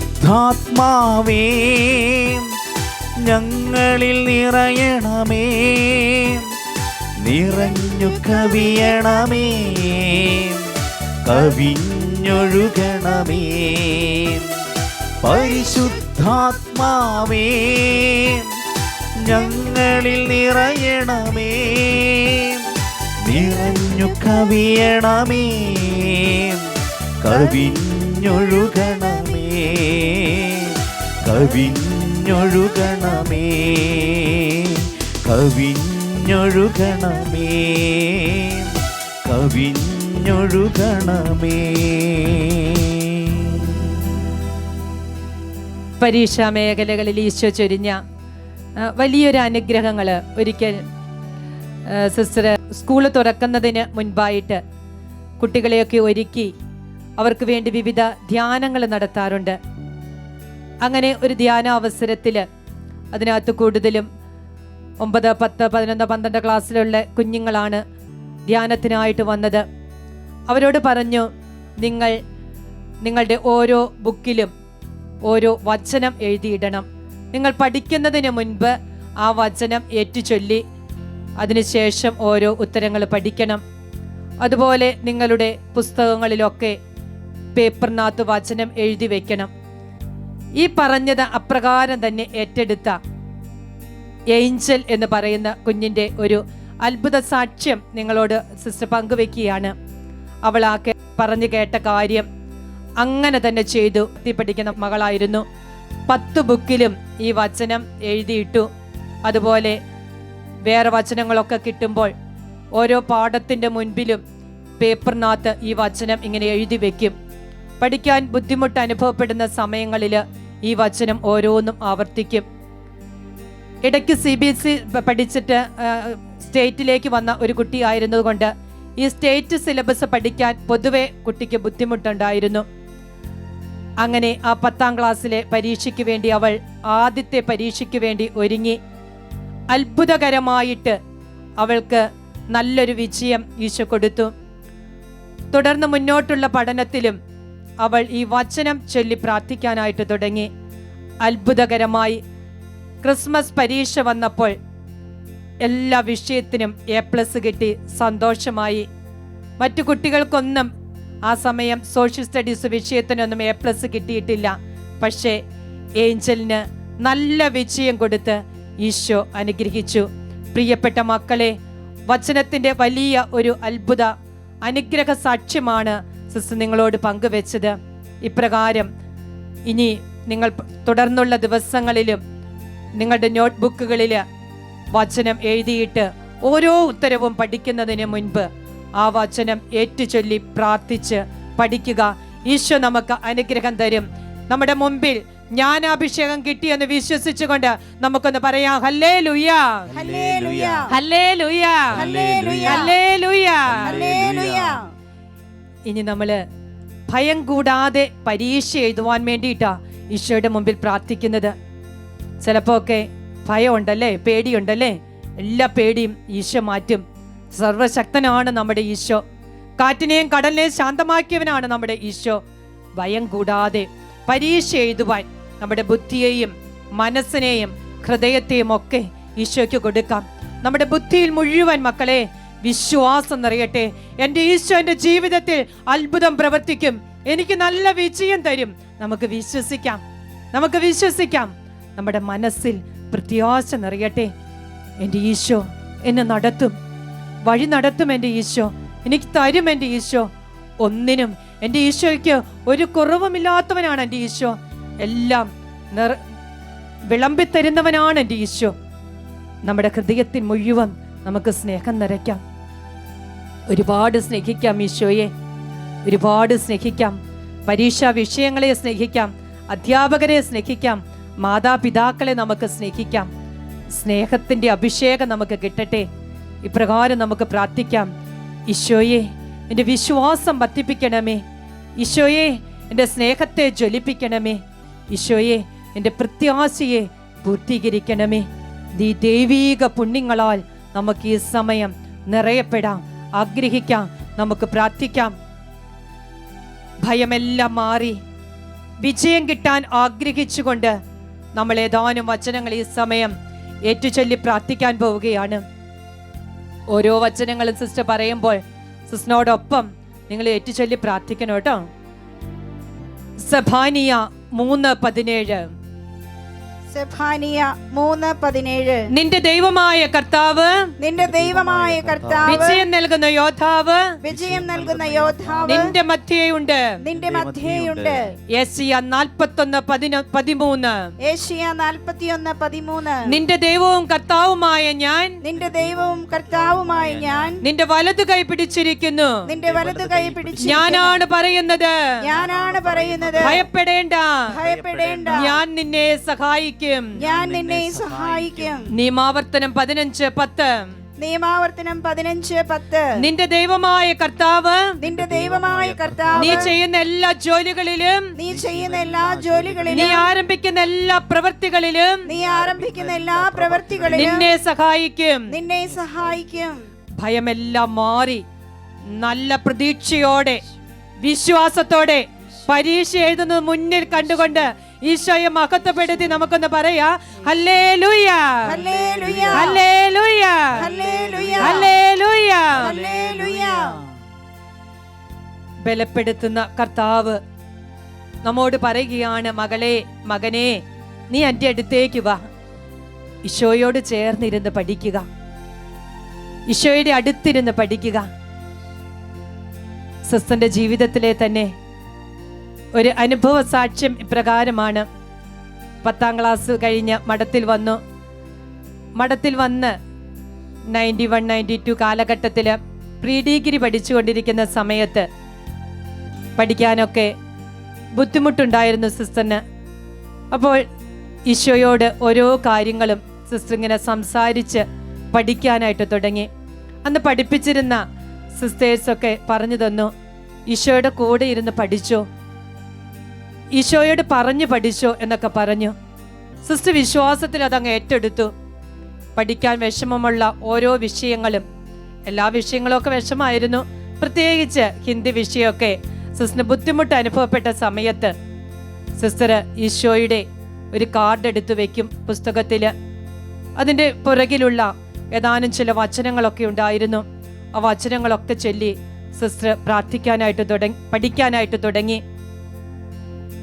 പരിശുദ്ധാത്മാവേ, ഞങ്ങളിൽ നിറയണമേ, നിറഞ്ഞു കവിയണമേ, കവിഞ്ഞൊഴുകണമേ. പരിശുദ്ധാത്മാവേ, ഞങ്ങളിൽ നിറയണമേ, നിറഞ്ഞു കവിയണമേ, കവിഞ്ഞൊഴുകണമേ, കവിഞ്ഞൊഴുകണമേ, കവിഞ്ഞൊഴുകണമേ, കവിഞ്ഞൊഴുകണമേ. പരീക്ഷാ മേഖലകളിൽ ഈശോ ചൊരിഞ്ഞ വലിയൊരു അനുഗ്രഹങ്ങൾ ഒരിക്കൽ സിസ്റ്റർ സ്കൂൾ തുറക്കുന്നതിന് മുൻപായിട്ട് കുട്ടികളെയൊക്കെ ഒരുക്കി അവർക്ക് വേണ്ടി വിവിധ ധ്യാനങ്ങൾ നടത്താറുണ്ട്. അങ്ങനെ ഒരു ധ്യാന അവസരത്തിൽ അതിനകത്ത് കൂടുതലും 9, 10, 11, 12 ക്ലാസ്സിലുള്ള കുഞ്ഞുങ്ങളാണ് ധ്യാനത്തിനായിട്ട് വന്നത്. അവരോട് പറഞ്ഞു, നിങ്ങളുടെ ഓരോ ബുക്കിലും ഓരോ വചനം എഴുതിയിടണം. നിങ്ങൾ പഠിക്കുന്നതിന് മുൻപ് ആ വചനം ഏറ്റുചൊല്ലി അതിനുശേഷം ഓരോ ഉത്തരങ്ങൾ പഠിക്കണം. അതുപോലെ നിങ്ങളുടെ പുസ്തകങ്ങളിലൊക്കെ പേപ്പറിനകത്ത് വചനം എഴുതി വെക്കണം. ഈ പറഞ്ഞത് അപ്രകാരം തന്നെ ഏറ്റെടുത്ത ഏഞ്ചൽ എന്ന് പറയുന്ന കുഞ്ഞിൻ്റെ ഒരു അത്ഭുത സാക്ഷ്യം നിങ്ങളോട് സിസ്റ്റർ പങ്കുവെക്കുകയാണ്. അവൾ പറഞ്ഞു കേട്ട കാര്യം അങ്ങനെ തന്നെ ചെയ്തു. പഠിക്കുന്ന മകളായിരുന്നു. 10 ബുക്കിലും ഈ വചനം എഴുതിയിട്ടു. അതുപോലെ വേറെ വചനങ്ങളൊക്കെ കിട്ടുമ്പോൾ ഓരോ പാഠത്തിൻ്റെ മുൻപിലും പേപ്പറിനകത്ത് ഈ വചനം ഇങ്ങനെ എഴുതി വെക്കും. പഠിക്കാൻ ബുദ്ധിമുട്ട് അനുഭവപ്പെടുന്ന സമയങ്ങളിൽ ഈ വചനം ഓരോന്നും ആവർത്തിക്കും. ഇടയ്ക്ക് CBSE പഠിച്ചിട്ട് സ്റ്റേറ്റിലേക്ക് വന്ന ഒരു കുട്ടി ആയിരുന്നതുകൊണ്ട് ഈ സ്റ്റേറ്റ് സിലബസ് പഠിക്കാൻ പൊതുവെ കുട്ടിക്ക് ബുദ്ധിമുട്ടുണ്ടായിരുന്നു. അങ്ങനെ ആ 10ാം ക്ലാസ്സിലെ പരീക്ഷയ്ക്ക് വേണ്ടി അവൾ ആദ്യത്തെ പരീക്ഷയ്ക്ക് വേണ്ടി ഒരുങ്ങി. അത്ഭുതകരമായിട്ട് അവൾക്ക് നല്ലൊരു വിജയം ഈശോ കൊടുത്തു. തുടർന്ന് മുന്നോട്ടുള്ള പഠനത്തിലും അവൾ ഈ വചനം ചൊല്ലി പ്രാർത്ഥിക്കാനായിട്ട് തുടങ്ങി. അത്ഭുതകരമായി ക്രിസ്മസ് പരീക്ഷ വന്നപ്പോൾ എല്ലാ വിഷയത്തിനും A+ കിട്ടി. സന്തോഷമായി. മറ്റു കുട്ടികൾക്കൊന്നും ആ സമയം സോഷ്യൽ സ്റ്റഡീസ് വിഷയത്തിനൊന്നും A+ കിട്ടിയിട്ടില്ല. പക്ഷേ ഏഞ്ചലിന് നല്ല വിജയം കൊടുത്ത് ഈശോ അനുഗ്രഹിച്ചു. പ്രിയപ്പെട്ട മക്കളെ, വചനത്തിൻ്റെ വലിയ ഒരു അത്ഭുത അനുഗ്രഹ സാക്ഷ്യമാണ് സിസ്റ്റർ നിങ്ങളോട് പങ്കുവെച്ചത്. ഇപ്രകാരം ഇനി നിങ്ങൾ തുടർന്നുള്ള ദിവസങ്ങളിലും നിങ്ങളുടെ നോട്ട്ബുക്കുകളിൽ വചനം എഴുതിയിട്ട് ഓരോ ഉത്തരവും പഠിക്കുന്നതിന് മുൻപ് ആ വചനം ഏറ്റുചൊല്ലി പ്രാർത്ഥിച്ച് പഠിക്കുക. ഈശോ നമുക്ക് അനുഗ്രഹം തരും. നമ്മുടെ മുമ്പിൽ ജ്ഞാനാഭിഷേകം കിട്ടിയെന്ന് വിശ്വസിച്ചുകൊണ്ട് നമുക്കൊന്ന് പറയാം, hallelujah, hallelujah, hallelujah, hallelujah, hallelujah. Hallelujah. ഇനി നമ്മള് ഭയം കൂടാതെ പരീക്ഷ എഴുതുവാൻ വേണ്ടിയിട്ടാ ഈശോയുടെ മുമ്പിൽ പ്രാർത്ഥിക്കുന്നത്. ചിലപ്പോ ഒക്കെ ഭയം ഉണ്ടല്ലേ, പേടിയുണ്ടല്ലേ? എല്ലാ പേടിയും ഈശോ മാറ്റും. സർവശക്തനാണ് നമ്മുടെ ഈശോ. കാറ്റിനെയും കടലിനെയും ശാന്തമാക്കിയവനാണ് നമ്മുടെ ഈശോ. ഭയം കൂടാതെ പരീക്ഷ എഴുതുവാൻ നമ്മുടെ ബുദ്ധിയെയും മനസ്സിനെയും ഹൃദയത്തെയും ഒക്കെ ഈശോയ്ക്ക് കൊടുക്കാം. നമ്മുടെ ബുദ്ധിയിൽ മുഴുവൻ മക്കളെ വിശ്വാസം നിറയട്ടെ. എൻ്റെ ഈശോ എൻ്റെ ജീവിതത്തിൽ അത്ഭുതം പ്രവർത്തിക്കും, എനിക്ക് നല്ല വിജയം തരും. നമുക്ക് വിശ്വസിക്കാം, നമുക്ക് വിശ്വസിക്കാം. നമ്മുടെ മനസ്സിൽ പ്രത്യാശ നിറയട്ടെ. എൻ്റെ ഈശോ എന്നെ നടത്തും, വഴി നടത്തും. എൻ്റെ ഈശോ എനിക്ക് തരും. എൻ്റെ ഈശോ ഒന്നിനും, എൻ്റെ ഈശോയ്ക്ക് ഒരു കുറവുമില്ലാത്തവനാണ് എൻ്റെ ഈശോ. എല്ലാം വിളമ്പിത്തരുന്നവനാണ് എൻ്റെ ഈശോ. നമ്മുടെ ഹൃദയത്തിൽ മുഴുവൻ നമുക്ക് സ്നേഹം നിറയ്ക്കാം. ഒരുപാട് സ്നേഹിക്കാം ഈശോയെ, ഒരുപാട് സ്നേഹിക്കാം. പരീക്ഷാ വിഷയങ്ങളെ സ്നേഹിക്കാം, അധ്യാപകരെ സ്നേഹിക്കാം, മാതാപിതാക്കളെ നമുക്ക് സ്നേഹിക്കാം. സ്നേഹത്തിൻ്റെ അഭിഷേകം നമുക്ക് കിട്ടട്ടെ. ഇപ്രകാരം നമുക്ക് പ്രാർത്ഥിക്കാം. ഈശോയെ എൻ്റെ വിശ്വാസം വർദ്ധിപ്പിക്കണമേ. ഈശോയെ എൻ്റെ സ്നേഹത്തെ ജ്വലിപ്പിക്കണമേ. ഈശോയെ എൻ്റെ പ്രത്യാശയെ പൂർത്തീകരിക്കണമേ. ഈ ദൈവീക പുണ്യങ്ങളാൽ നമുക്ക് ഈ സമയം നിറയപ്പെടാം, ആഗ്രഹിക്കാം, നമുക്ക് പ്രാർത്ഥിക്കാം. ഭയമെല്ലാം മാറി വിജയം കിട്ടാൻ ആഗ്രഹിച്ചുകൊണ്ട് നമ്മൾ ഏതാനും വചനങ്ങൾ ഈ സമയം ഏറ്റുചൊല്ലി പ്രാർത്ഥിക്കാൻ പോവുകയാണ്. ഓരോ വചനങ്ങളും സിസ്റ്റർ പറയുമ്പോൾ സിസ്റ്ററിനോടൊപ്പം നിങ്ങൾ ഏറ്റുചൊല്ലി പ്രാർത്ഥിക്കണം കേട്ടോ. സെഫാനിയ 3:17. സെഫാനിയ 3:17. നിന്റെ ദൈവമായ കർത്താവ്, നിന്റെ ദൈവമായ കർത്താവ് വിജയം നൽകുന്ന യോദ്ധാവ്, വിജയം നൽകുന്ന യോദ്ധാവ് നിന്റെ മധ്യേയുണ്ട്, നിന്റെ മധ്യേയുണ്ട്. യെശയ്യാ 41:13. യെശയ്യാ 41:13. നിന്റെ ദൈവവും കർത്താവുമായ ഞാൻ, നിന്റെ ദൈവവും കർത്താവുമായ ഞാൻ നിന്റെ വലതു കൈ പിടിച്ചിരിക്കുന്നു. നിന്റെ വലതു കൈ പിടിച്ചു ഞാനാണ് പറയുന്നത്, ഞാനാണ് പറയുന്നത്. ഭയപ്പെടേണ്ട, ഭയപ്പെടേണ്ട, ഞാൻ നിന്നെ സഹായിക്കും. ഞാൻ നിന്നെ സഹായിക്കും. നിയമാവർത്തനം 15:10. നിയമാവർത്തനം 15:10. നിന്റെ ദൈവമായ കർത്താവ്, നിന്റെ ദൈവമായ കർത്താവ് നീ ചെയ്യുന്ന എല്ലാ ജോലികളിലും, നീ ചെയ്യുന്ന എല്ലാ ജോലികളിലും, നീ ആരംഭിക്കുന്ന എല്ലാ പ്രവൃത്തികളിലും, നീ ആരംഭിക്കുന്ന എല്ലാ പ്രവൃത്തികളിലും നിന്നെ സഹായിക്കും. നിന്നെ സഹായിക്കും. ഭയമെല്ലാം മാറി നല്ല പ്രതീക്ഷയോടെ വിശ്വാസത്തോടെ പരീക്ഷ എഴുതുന്നത് മുന്നിൽ കണ്ടുകൊണ്ട് ഈശോയെ മഹത്വപ്പെടുത്തി നമുക്കൊന്ന് പറയാ. Hallelujah, hallelujah, hallelujah, hallelujah, hallelujah. Hallelujah. ബലപ്പെടുത്തുന്ന കർത്താവ് നമ്മോട് പറയുകയാണ്, മകളെ, മകനെ, നീ എൻ്റെ അടുത്തേക്ക് വാ. ഈശോയോട് ചേർന്നിരുന്ന് പഠിക്കുക, ഈശോയുടെ അടുത്തിരുന്ന് പഠിക്കുക. സിസ്റ്ററിന്റെ ജീവിതത്തിലെ തന്നെ ഒരു അനുഭവ സാക്ഷ്യം ഇപ്രകാരമാണ്. 10ാം ക്ലാസ് കഴിഞ്ഞ് മഠത്തിൽ വന്നു. മഠത്തിൽ വന്ന് 91-92 കാലഘട്ടത്തിൽ പ്രീ ഡിഗ്രി പഠിച്ചുകൊണ്ടിരിക്കുന്ന സമയത്ത് പഠിക്കാനൊക്കെ ബുദ്ധിമുട്ടുണ്ടായിരുന്നു സിസ്റ്ററിന്. അപ്പോൾ ഈശോയോട് ഓരോ കാര്യങ്ങളും സിസ്റ്റർ ഇങ്ങനെ സംസാരിച്ച് പഠിക്കാനായിട്ട് തുടങ്ങി. അന്ന് പഠിപ്പിച്ചിരുന്ന സിസ്റ്റേഴ്സൊക്കെ പറഞ്ഞു തന്നു, ഈശോയുടെ കൂടെ ഇരുന്ന് പഠിച്ചോ, ഈശോയോട് പറഞ്ഞു പഠിച്ചോ എന്നൊക്കെ പറഞ്ഞു. സിസ്റ്റർ വിശ്വാസത്തിൽ അതങ്ങ് ഏറ്റെടുത്തു. പഠിക്കാൻ വിഷമമുള്ള ഓരോ വിഷയങ്ങളും, എല്ലാ വിഷയങ്ങളും ഒക്കെ വിഷമായിരുന്നു, പ്രത്യേകിച്ച് ഹിന്ദി വിഷയമൊക്കെ സിസ്റ്ററിന് ബുദ്ധിമുട്ട് അനുഭവപ്പെട്ട സമയത്ത് സിസ്റ്റർ ഈശോയുടെ ഒരു കാർഡ് എടുത്തു വെക്കും പുസ്തകത്തിൽ. അതിൻ്റെ പുറകിലുള്ള ഏതാനും ചില വചനങ്ങളൊക്കെ ഉണ്ടായിരുന്നു. ആ വചനങ്ങളൊക്കെ ചൊല്ലി സിസ്റ്റർ പ്രാർത്ഥിക്കാനായിട്ട് പഠിക്കാനായിട്ട് തുടങ്ങി.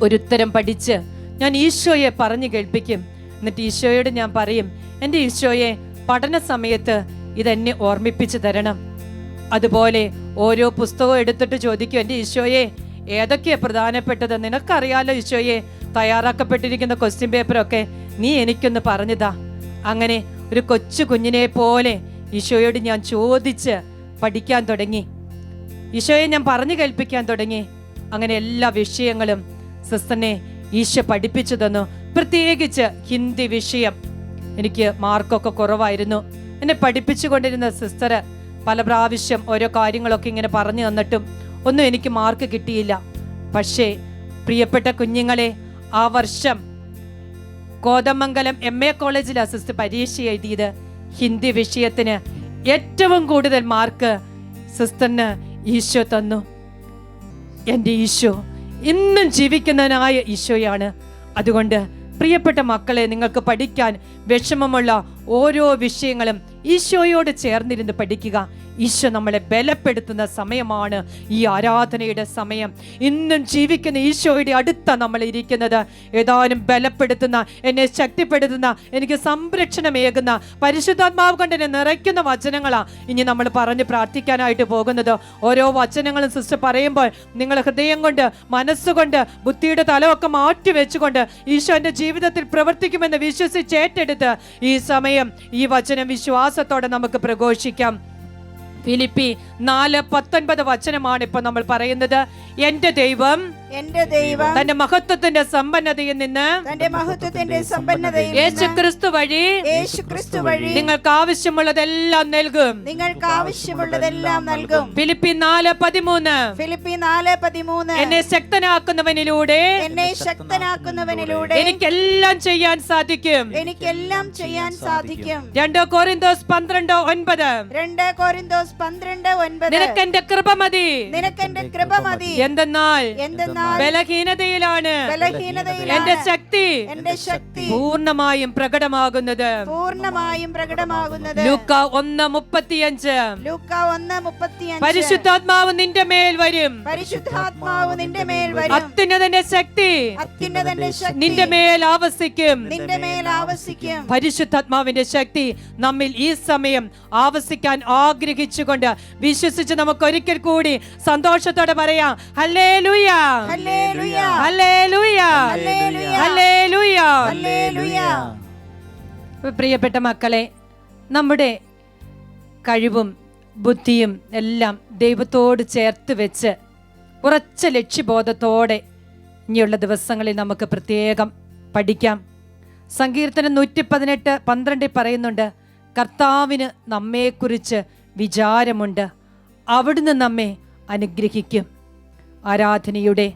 ഒരുത്തരം പഠിച്ച് ഞാൻ ഈശോയെ പറഞ്ഞു കേൾപ്പിക്കും. എന്നിട്ട് ഈശോയോട് ഞാൻ പറയും, എൻ്റെ ഈശോയെ, പഠന സമയത്ത് ഇതെന്നെ ഓർമ്മിപ്പിച്ചു തരണം. അതുപോലെ ഓരോ പുസ്തകവും എടുത്തിട്ട് ചോദിക്കും, എൻ്റെ ഈശോയെ, ഏതൊക്കെയാണ് പ്രധാനപ്പെട്ടത്? നിനക്കറിയാലോ ഈശോയെ, തയ്യാറാക്കപ്പെട്ടിരിക്കുന്ന ക്വസ്റ്റ്യൻ പേപ്പറൊക്കെ നീ എനിക്കൊന്ന് പറഞ്ഞതാ. അങ്ങനെ ഒരു കൊച്ചു കുഞ്ഞിനെ പോലെ ഈശോയോട് ഞാൻ ചോദിച്ച് പഠിക്കാൻ തുടങ്ങി. ഈശോയെ ഞാൻ പറഞ്ഞു കേൾപ്പിക്കാൻ തുടങ്ങി. അങ്ങനെ എല്ലാ വിഷയങ്ങളും സിസ്റ്ററിനെ ഈശോ പഠിപ്പിച്ചു തന്നു. പ്രത്യേകിച്ച് ഹിന്ദി വിഷയം എനിക്ക് മാർക്കൊക്കെ കുറവായിരുന്നു. എന്നെ പഠിപ്പിച്ചു കൊണ്ടിരുന്ന സിസ്റ്റർ പല പ്രാവശ്യം ഓരോ കാര്യങ്ങളൊക്കെ ഇങ്ങനെ പറഞ്ഞു തന്നിട്ടും ഒന്നും എനിക്ക് മാർക്ക് കിട്ടിയില്ല. പക്ഷേ പ്രിയപ്പെട്ട കുഞ്ഞുങ്ങളെ, ആ വർഷം കോതമംഗലം MA കോളേജിലാണ് സിസ്റ്റർ പരീക്ഷ എഴുതിയത്. ഹിന്ദി വിഷയത്തിന് ഏറ്റവും കൂടുതൽ മാർക്ക് സിസ്റ്ററിന് ഈശോ തന്നു. എൻ്റെ ഈശോ ഇന്നും ജീവിക്കുന്നവനായ ഈശോയാണ്. അതുകൊണ്ട് പ്രിയപ്പെട്ട മക്കളെ, നിങ്ങൾക്ക് പഠിക്കാൻ വിഷമമുള്ള ഓരോ വിഷയങ്ങളും ഈശോയോട് ചേർന്നിരുന്ന് പഠിക്കുക. ഈശോ നമ്മളെ ബലപ്പെടുത്തുന്ന സമയമാണ് ഈ ആരാധനയുടെ സമയം. ഇന്നും ജീവിക്കുന്ന ഈശോയുടെ അടുത്ത നമ്മൾ ഇരിക്കുന്നത്. ഏതാനും ബലപ്പെടുത്തുന്ന, എന്നെ ശക്തിപ്പെടുത്തുന്ന, എനിക്ക് സംരക്ഷണമേകുന്ന, പരിശുദ്ധാത്മാവ് കൊണ്ട് എന്നെ നിറയ്ക്കുന്ന വചനങ്ങളാണ് ഇനി നമ്മൾ പറഞ്ഞ് പ്രാർത്ഥിക്കാനായിട്ട് പോകുന്നത്. ഓരോ വചനങ്ങളും സിസ്റ്റർ പറയുമ്പോൾ നിങ്ങൾ ഹൃദയം കൊണ്ട്, മനസ്സുകൊണ്ട്, ബുദ്ധിയുടെ തലമൊക്കെ മാറ്റി വെച്ചുകൊണ്ട് ഈശോ എൻ്റെ ജീവിതത്തിൽ പ്രവർത്തിക്കുമെന്ന് വിശ്വസിച്ചേറ്റെടുത്ത് ഈ സമയം ഈ വചനം വിശ്വാസത്തോടെ നമുക്ക് പ്രഘോഷിക്കാം. ഫിലിപ്പി 4:19 വചനമാണ് ഇപ്പൊ നമ്മൾ പറയുന്നത്. എന്റെ ദൈവം തന്റെ മഹത്വത്തിന്റെ സമ്പന്നതയിൽ നിന്ന് യേശുക്രിസ്തു വഴി നിങ്ങൾക്ക് ആവശ്യമുള്ളതെല്ലാം നൽകും. ഫിലിപ്പി 4:13 എന്നെ ശക്തനാക്കുന്നവനിലൂടെ എനിക്കെല്ലാം ചെയ്യാൻ സാധിക്കും. 2 കൊരിന്തോസ് 12:9 നിനക്ക് എന്റെ കൃപ മതി. എന്തെന്നാൽ ബലഹീനതയിലാണ് എന്റെ ശക്തി പൂർണ്ണമായും പ്രകടമാകുന്നത്. ലൂക്ക 1:35 പരിശുദ്ധാത്മാവ് നിന്റെ മേൽ വരും. അത്യുന്നതന്റെ ശക്തി നിന്റെ മേൽ ആവസിക്കും. പരിശുദ്ധാത്മാവിന്റെ ശക്തി നമ്മിൽ ഈ സമയം ആവസിക്കാൻ ആഗ്രഹിച്ചുകൊണ്ട് വിശ്വസിച്ച് നമുക്ക് ഒരിക്കൽ കൂടി സന്തോഷത്തോടെ പറയാം, hallelujah, hallelujah, hallelujah, hallelujah, hallelujah. പ്രിയപ്പെട്ട മക്കളെ, നമ്മുടെ കഴിവും ബുദ്ധിയും എല്ലാം ദൈവത്തോട് ചേർത്ത് വെച്ച് ഉറച്ച ലക്ഷ്യബോധത്തോടെ ഇനിയുള്ള ദിവസങ്ങളിൽ നമുക്ക് പ്രത്യേകം പഠിക്കാം. സങ്കീർത്തനം 118:12 പറയുന്നുണ്ട്, കർത്താവിന് നമ്മെക്കുറിച്ച് വിചാരമുണ്ട്, അവിടുന്ന് നമ്മെ അനുഗ്രഹിക്കും. ആരാധനയുടെ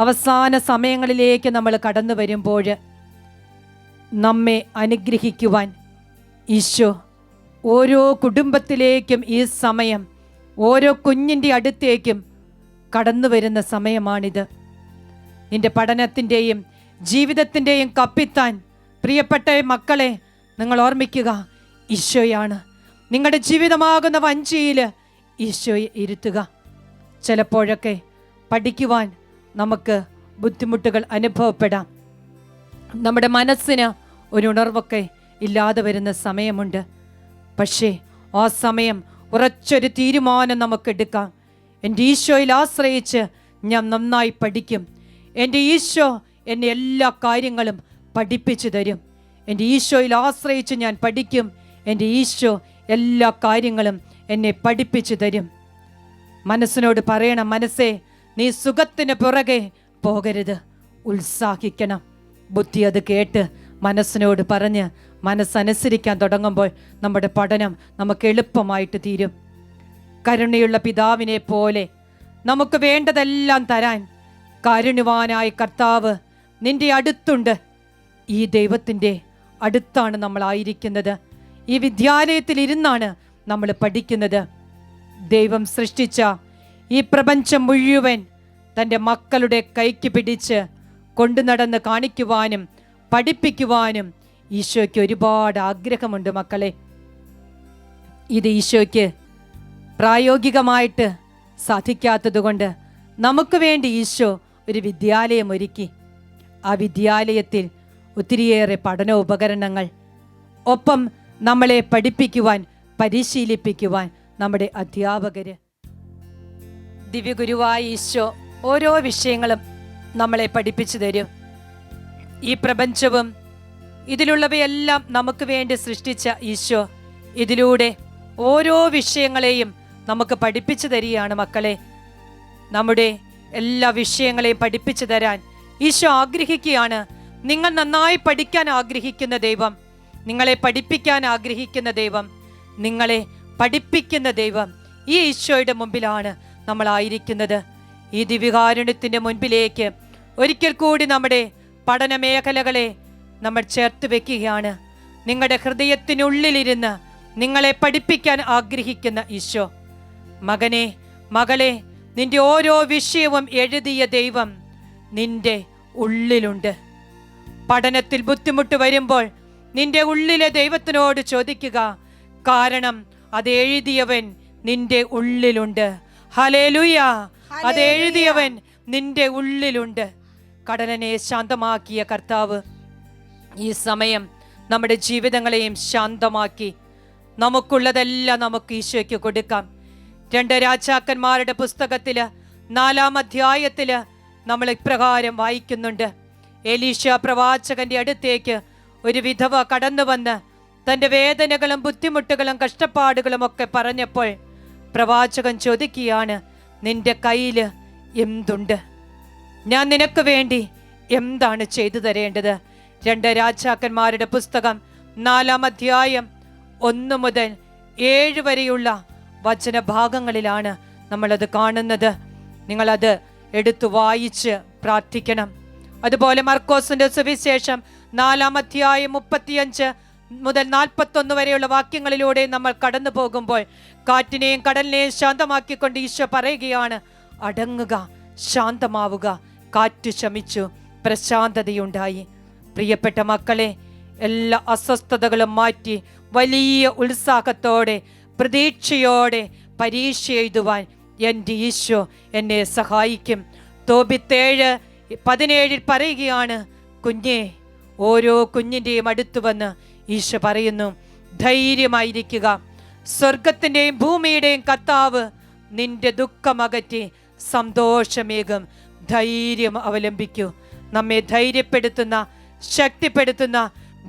അവസാന സമയങ്ങളിലേക്ക് നമ്മൾ കടന്നു വരുമ്പോൾ നമ്മെ അനുഗ്രഹിക്കുവാൻ ഈശോ ഓരോ കുടുംബത്തിലേക്കും ഈ സമയം, ഓരോ കുഞ്ഞിൻ്റെ അടുത്തേക്കും കടന്നു വരുന്ന സമയമാണിത്. നിന്റെ പഠനത്തിൻ്റെയും ജീവിതത്തിൻ്റെയും കപ്പിത്താൻ പ്രിയപ്പെട്ട മക്കളെ നിങ്ങൾ ഓർമ്മിക്കുക, ഈശോയാണ്. നിങ്ങളുടെ ജീവിതമാകുന്ന വഞ്ചിയിൽ ഈശോയെ ഇരുത്തുക. ചിലപ്പോഴൊക്കെ പഠിക്കുവാൻ നമുക്ക് ബുദ്ധിമുട്ടുകൾ അനുഭവപ്പെടാം. നമ്മുടെ മനസ്സിന് ഒരു ഉണർവൊക്കെ ഇല്ലാതെ വരുന്ന സമയമുണ്ട്. പക്ഷേ ആ സമയം ഉറച്ചൊരു തീരുമാനം നമുക്കെടുക്കാം. എൻ്റെ ഈശോയിൽ ആശ്രയിച്ച് ഞാൻ നന്നായി പഠിക്കും. എൻ്റെ ഈശോ എന്നെ എല്ലാ കാര്യങ്ങളും പഠിപ്പിച്ചു തരും. എൻ്റെ ഈശോയിൽ ആശ്രയിച്ച് ഞാൻ പഠിക്കും. എൻ്റെ ഈശോ എല്ലാ കാര്യങ്ങളും എന്നെ പഠിപ്പിച്ചു തരും. മനസ്സിനോട് പറയണം, മനസ്സേ, നീ സുഖത്തിന് പുറകെ പോകരുത്, ഉത്സാഹിക്കണം. ബുദ്ധി അത് കേട്ട് മനസ്സിനോട് പറഞ്ഞ് മനസ്സനുസരിക്കാൻ തുടങ്ങുമ്പോൾ നമ്മുടെ പഠനം നമുക്ക് എളുപ്പമായിട്ട് തീരും. കരുണയുള്ള പിതാവിനെ പോലെ നമുക്ക് വേണ്ടതെല്ലാം തരാൻ കാരുണ്യവാനായ കർത്താവ് നിന്റെ അടുത്തുണ്ട്. ഈ ദൈവത്തിൻ്റെ അടുത്താണ് നമ്മളായിരിക്കുന്നത്. ഈ വിദ്യാലയത്തിൽ ഇരുന്നാണ് നമ്മൾ പഠിക്കുന്നത്. ദൈവം സൃഷ്ടിച്ച ഈ പ്രപഞ്ചം മുഴുവൻ തൻ്റെ മക്കളുടെ കൈക്ക് പിടിച്ച് കൊണ്ടു നടന്ന് കാണിക്കുവാനും പഠിപ്പിക്കുവാനും ഈശോയ്ക്ക് ഒരുപാട് ആഗ്രഹമുണ്ട് മക്കളെ. ഇത് ഈശോയ്ക്ക് പ്രായോഗികമായിട്ട് സാധിക്കാത്തതുകൊണ്ട് നമുക്ക് വേണ്ടി ഈശോ ഒരു വിദ്യാലയം ഒരുക്കി. ആ വിദ്യാലയത്തിൽ ഒത്തിരിയേറെ പഠന ഉപകരണങ്ങൾ, ഒപ്പം നമ്മളെ പഠിപ്പിക്കുവാൻ, പരിശീലിപ്പിക്കുവാൻ നമ്മുടെ അധ്യാപകര്. ദിവ്യഗുരുവായ ഈശോ ഓരോ വിഷയങ്ങളും നമ്മളെ പഠിപ്പിച്ചു തരും. ഈ പ്രപഞ്ചവും ഇതിലുള്ളവയെല്ലാം നമുക്ക് വേണ്ടി സൃഷ്ടിച്ച ഈശോ ഇതിലൂടെ ഓരോ വിഷയങ്ങളെയും നമുക്ക് പഠിപ്പിച്ചു തരികയാണ് മക്കളെ. നമ്മുടെ എല്ലാ വിഷയങ്ങളെയും പഠിപ്പിച്ചു തരാൻ ഈശോ ആഗ്രഹിക്കുകയാണ്. നിങ്ങൾ നന്നായി പഠിക്കാൻ ആഗ്രഹിക്കുന്ന ദൈവം, നിങ്ങളെ പഠിപ്പിക്കാൻ ആഗ്രഹിക്കുന്ന ദൈവം, നിങ്ങളെ പഠിപ്പിക്കുന്ന ദൈവം, ഈ ഈശോയുടെ മുമ്പിലാണ് നമ്മളായിരിക്കുന്നത്. ഈ ദിവ്യകാരുണ്യത്തിൻ്റെ മുൻപിലേക്ക് ഒരിക്കൽ കൂടി നമ്മുടെ പഠന മേഖലകളെ നമ്മൾ ചേർത്ത് വെക്കുകയാണ്. നിങ്ങളുടെ ഹൃദയത്തിനുള്ളിലിരുന്ന് നിങ്ങളെ പഠിപ്പിക്കാൻ ആഗ്രഹിക്കുന്ന ഈശോ, മകനെ, മകളെ, നിന്റെ ഓരോ വിഷയവും എഴുതിയ ദൈവം നിന്റെ ഉള്ളിലുണ്ട്. പഠനത്തിൽ ബുദ്ധിമുട്ട് വരുമ്പോൾ നിന്റെ ഉള്ളിലെ ദൈവത്തിനോട് ചോദിക്കുക, കാരണം അത് എഴുതിയവൻ നിന്റെ ഉള്ളിലുണ്ട്. ഹല്ലേലൂയ! അത് എഴുതിയവൻ നിന്റെ ഉള്ളിലുണ്ട്. കടലിനെ ശാന്തമാക്കിയ കർത്താവ് ഈ സമയം നമ്മുടെ ജീവിതങ്ങളെയും ശാന്തമാക്കി നമുക്കുള്ളതെല്ലാം നമുക്ക് ഈശോയ്ക്ക് കൊടുക്കാം. 2 രാജാക്കന്മാരുടെ പുസ്തകത്തില് 4-ാം അധ്യായത്തില് നമ്മൾ ഇപ്രകാരം വായിക്കുന്നുണ്ട്. എലീശ പ്രവാചകന്റെ അടുത്തേക്ക് ഒരു വിധവ കടന്നു വന്ന് തൻ്റെ വേദനകളും ബുദ്ധിമുട്ടുകളും കഷ്ടപ്പാടുകളും ഒക്കെ പറഞ്ഞപ്പോൾ പ്രവാചകൻ ചോദിക്കുകയാണ്, നിന്റെ കയ്യിൽ എന്തുണ്ട്? ഞാൻ നിനക്ക് വേണ്ടി എന്താണ് ചെയ്തു തരേണ്ടത്? 2 രാജാക്കന്മാരുടെ പുസ്തകം 4-ാം അധ്യായം 1 മുതൽ 7 വരെയുള്ള വചനഭാഗങ്ങളിലാണ് നമ്മളത് കാണുന്നത്. നിങ്ങളത് എടുത്തു വായിച്ച് പ്രാർത്ഥിക്കണം. അതുപോലെ മർക്കോസിന്റെ സുവിശേഷം 4-ാം അധ്യായം 35 മുതൽ 41 വരെയുള്ള വാക്യങ്ങളിലൂടെ നമ്മൾ കടന്നു പോകുമ്പോൾ കാറ്റിനെയും കടലിനെയും ശാന്തമാക്കിക്കൊണ്ട് ഈശോ പറയുകയാണ്, അടങ്ങുക, ശാന്തമാവുക. കാറ്റ് ശമിച്ചു, പ്രശാന്തതയുണ്ടായി. പ്രിയപ്പെട്ട മക്കളെ, എല്ലാ അസ്വസ്ഥതകളും മാറ്റി വലിയ ഉത്സാഹത്തോടെ പ്രതീക്ഷയോടെ പരീക്ഷ എഴുതുവാൻ എൻ്റെ ഈശോ എന്നെ സഹായിക്കും. തോബിത്ത് 7:17 പറയുകയാണ്, കുഞ്ഞേ, ഓരോ കുഞ്ഞിൻ്റെയും അടുത്ത് വന്ന് ഈശോ പറയുന്നു, ധൈര്യമായിരിക്കുക, സ്വർഗത്തിൻ്റെയും ഭൂമിയുടെയും കർത്താവ് നിന്റെ ദുഃഖമകറ്റി സന്തോഷമേകും. ധൈര്യം അവലംബിക്കൂ. നമ്മെ ധൈര്യപ്പെടുത്തുന്ന, ശക്തിപ്പെടുത്തുന്ന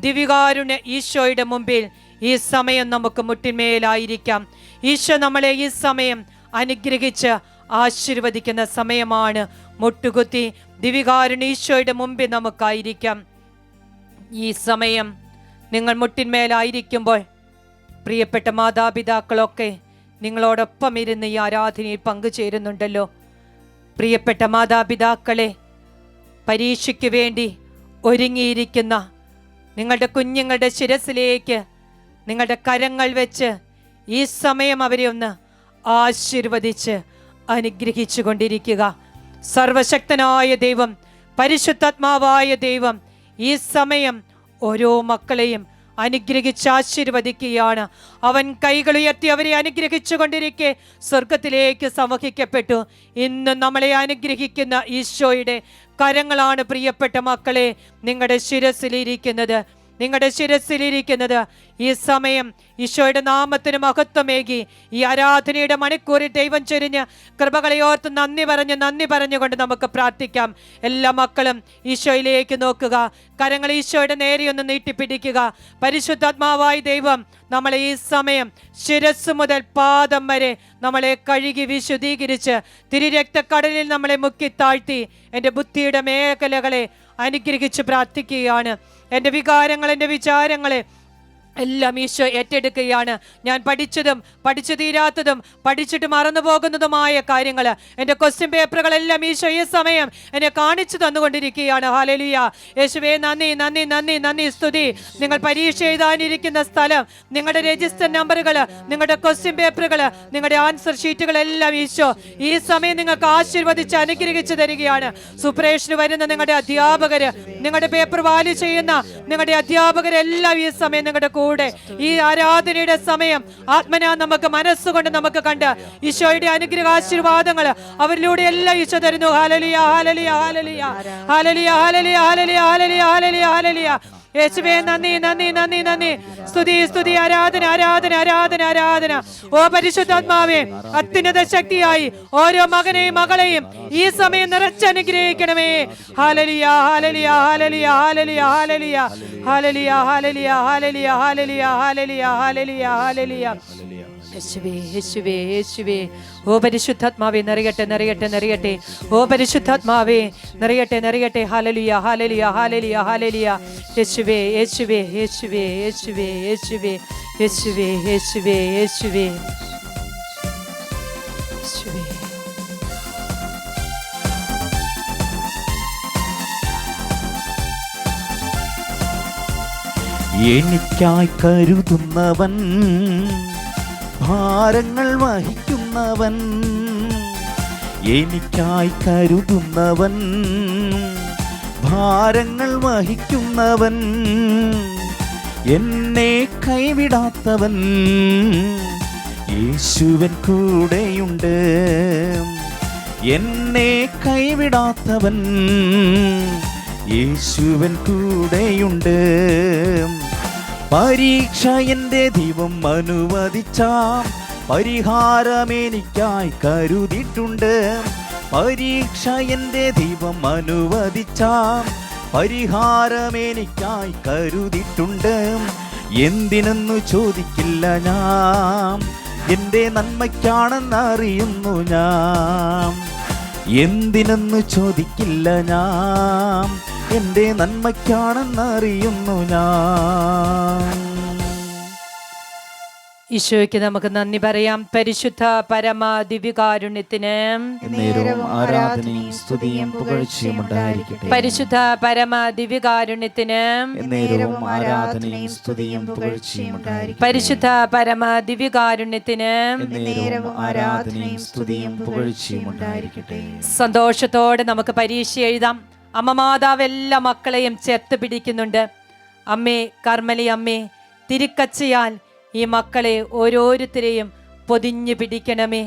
ദിവ്യകാരുണ്യ ഈശോയുടെ മുമ്പിൽ ഈ സമയം നമുക്ക് മുട്ടിന്മേലായിരിക്കാം. ഈശോ നമ്മളെ ഈ സമയം അനുഗ്രഹിച്ച് ആശീർവദിക്കുന്ന സമയമാണ്. മുട്ടുകുത്തി ദിവ്യകാരുണ്യ ഈശോയുടെ മുമ്പിൽ നമുക്കായിരിക്കാം. ഈ സമയം നിങ്ങൾ മുട്ടിന്മേലായിരിക്കുമ്പോൾ പ്രിയപ്പെട്ട മാതാപിതാക്കളൊക്കെ നിങ്ങളോടൊപ്പം ഇരുന്ന് ഈ ആരാധനയിൽ പങ്കുചേരുന്നുണ്ടല്ലോ. പ്രിയപ്പെട്ട മാതാപിതാക്കളെ, പരീക്ഷയ്ക്ക് വേണ്ടി ഒരുങ്ങിയിരിക്കുന്ന നിങ്ങളുടെ കുഞ്ഞുങ്ങളുടെ ശിരസിലേക്ക് നിങ്ങളുടെ കരങ്ങൾ വെച്ച് ഈ സമയം അവരെ ഒന്ന് ആശീർവദിച്ച് അനുഗ്രഹിച്ചു കൊണ്ടിരിക്കുക. സർവശക്തനായ ദൈവം, പരിശുദ്ധാത്മാവായ ദൈവം ഈ സമയം ഓരോ മക്കളെയും അനുഗ്രഹിച്ച് ആശീർവദിക്കുകയാണ്. അവൻ കൈകൾ ഉയർത്തി അവരെ അനുഗ്രഹിച്ചു കൊണ്ടിരിക്കെ സ്വർഗത്തിലേക്ക് സമഹിക്കപ്പെട്ടു. ഇന്ന് നമ്മളെ അനുഗ്രഹിക്കുന്ന ഈശോയുടെ കരങ്ങളാണ് പ്രിയപ്പെട്ട മക്കളെ നിങ്ങളുടെ ശിരസിലിരിക്കുന്നത്. നിങ്ങളുടെ ശിരസിലിരിക്കുന്നത് ഈ സമയം ഈശോയുടെ നാമത്തിന് മഹത്വമേകി ഈ ആരാധനയുടെ മണിക്കൂറിൽ ദൈവം ചൊരിഞ്ഞ് കൃപകളെ ഓർത്ത് നന്ദി പറഞ്ഞുകൊണ്ട് നമുക്ക് പ്രാർത്ഥിക്കാം. എല്ലാ മക്കളും ഈശോയിലേക്ക് നോക്കുക, കരങ്ങൾ ഈശോയുടെ നേരെയൊന്ന് നീട്ടിപ്പിടിക്കുക. പരിശുദ്ധാത്മാവായ ദൈവം നമ്മളെ ഈ സമയം ശിരസ് മുതൽ പാദം വരെ നമ്മളെ കഴുകി വിശുദ്ധീകരിച്ച് തിരുരക്തക്കടലിൽ നമ്മളെ മുക്കി താഴ്ത്തി എൻ്റെ ബുദ്ധിയുടെ മേഖലകളെ അനുഗ്രഹിച്ച് പ്രാർത്ഥിക്കുകയാണ്. എൻ്റെ വികാരങ്ങൾ, എൻ്റെ വിചാരങ്ങളെ എല്ലാം ഈശോ ഏറ്റെടുക്കുകയാണ്. ഞാൻ പഠിച്ചു തീരാത്തതും പഠിച്ചിട്ട് മറന്നു പോകുന്നതുമായ കാര്യങ്ങൾ, എൻ്റെ ക്വസ്റ്റ്യൻ പേപ്പറുകളെല്ലാം ഈശോ ഈ സമയം എന്നെ കാണിച്ചു തന്നുകൊണ്ടിരിക്കുകയാണ്. ഹല്ലേലൂയ. യേശുവേ, നന്ദി നന്ദി നന്ദി നന്ദി, സ്തുതി. നിങ്ങൾ പരീക്ഷ എഴുതാനിരിക്കുന്ന സ്ഥലം, നിങ്ങളുടെ രജിസ്റ്റർ നമ്പറുകൾ, നിങ്ങളുടെ ക്വസ്റ്റ്യൻ പേപ്പറുകൾ, നിങ്ങളുടെ ആൻസർ ഷീറ്റുകളെല്ലാം ഈശോ ഈ സമയം നിങ്ങൾക്ക് ആശീർവദിച്ച് അനുഗ്രഹിച്ചു തരികയാണ്. സുപ്രേഷന് വരുന്ന നിങ്ങളുടെ അധ്യാപകര്, നിങ്ങളുടെ പേപ്പർ വാല്യൂ ചെയ്യുന്ന നിങ്ങളുടെ അധ്യാപകരെല്ലാം ഈ സമയം നിങ്ങളുടെ കൂടെ ഈ ആരാധനയുടെ സമയം ആത്മനാ നമുക്ക് മനസ്സുകൊണ്ട് നമുക്ക് കണ്ട് ഈശോയുടെ അനുഗ്രഹ ആശീർവാദങ്ങൾ അവരിലൂടെ എല്ലാം ഈശോ തരുന്നു. Hallelujah hallelujah hallelujah hallelujah hallelujah hallelujah hallelujah hallelujah. യേശുവേ, നന്ദി നന്ദി നന്ദി നന്ദി, സ്തുതി സ്തുതി, ആരാധന ആരാധന ആരാധന ആരാധന. ഓ പരിശുദ്ധാത്മാവേ, അത്യുന്നത ശക്തിയായി ഓരോ മകനെയും മകളെയും ഈ സമയം നിറച്ചനുഗ്രഹിക്കണമേ. Hallelujah hallelujah hallelujah hallelujah hallelujah hallelujah hallelujah hallelujah hallelujah hallelujah hallelujah hallelujah. യേശുവേ യേശുവേ യേശുവേ. ഓ പരിശുദ്ധാത്മാവേ, നിറയട്ടെ നിറയട്ടെ നിറയട്ടെ. ഓ പരിശുദ്ധാത്മാവേ, നിറയട്ടെ നിറയട്ടെ. Hallelujah hallelujah hallelujah hallelujah. യേശുവേ യേശുവേ യേശുവേ യേശുവേ യേശുവേ യേശുവേ യേശുവേ യേശുവേ യേശുവേ. എനിക്കായി കരുതുന്നവൻ, ഭാരങ്ങൾ വഹിക്കുന്നവൻ, എനിക്കായി കരുതുന്നവൻ, ഭാരങ്ങൾ വഹിക്കുന്നവൻ, എന്നെ കൈവിടാത്തവൻ, യേശുവൻ കൂടെയുണ്ട്. എന്നെ കൈവിടാത്തവൻ, യേശുവൻ കൂടെയുണ്ട്. പരീക്ഷ എൻ്റെ ദൈവം അനുവദിച്ചാം പരിഹാരമെനിക്കായി കരുതിയിട്ടുണ്ട്. പരീക്ഷ എൻ്റെ ദൈവം അനുവദിച്ചാം പരിഹാരമെനിക്കായി കരുതിയിട്ടുണ്ട്. എന്തിനെന്നു ചോദിക്കില്ല ഞാൻ, എൻ്റെ നന്മയ്ക്കാണെന്നറിയുന്നു ഞാൻ. എന്തിനെന്നു ചോദിക്കില്ല ഞാൻ, എൻ്റെ നന്മയ്ക്കാണെന്നറിയുന്നു ഞാൻ. ഈശോയ്ക്ക് നമുക്ക് നന്ദി പറയാം. പരിശുദ്ധ പരമ ദിവ്യകാരുണ്യത്തിന് നേരവും ആരാധനയും സ്തുതിയും പുകഴ്ചയും ഉണ്ടായിരിക്കട്ടെ. പരിശുദ്ധ പരമ ദിവ്യകാരുണ്യത്തിന് നേരവും ആരാധനയും സ്തുതിയും പുകഴ്ചയും ഉണ്ടായിരിക്കട്ടെ. പരിശുദ്ധ പരമ ദിവ്യകാരുണ്യത്തിന് നേരവും ആരാധനയും സ്തുതിയും പുകഴ്ചയും ഉണ്ടായിരിക്കട്ടെ. സന്തോഷത്തോടെ നമുക്ക് പരീക്ഷ എഴുതാം. അമ്മ മാതാവ് എല്ലാ മക്കളെയും ചേർത്ത് പിടിക്കുന്നുണ്ട്. അമ്മേ കർമ്മലി അമ്മേ, തിരുക്കച്ചയാൽ ഈ മക്കളെ ഓരോരുത്തരെയും പൊതിഞ്ഞു പിടിക്കണമേ.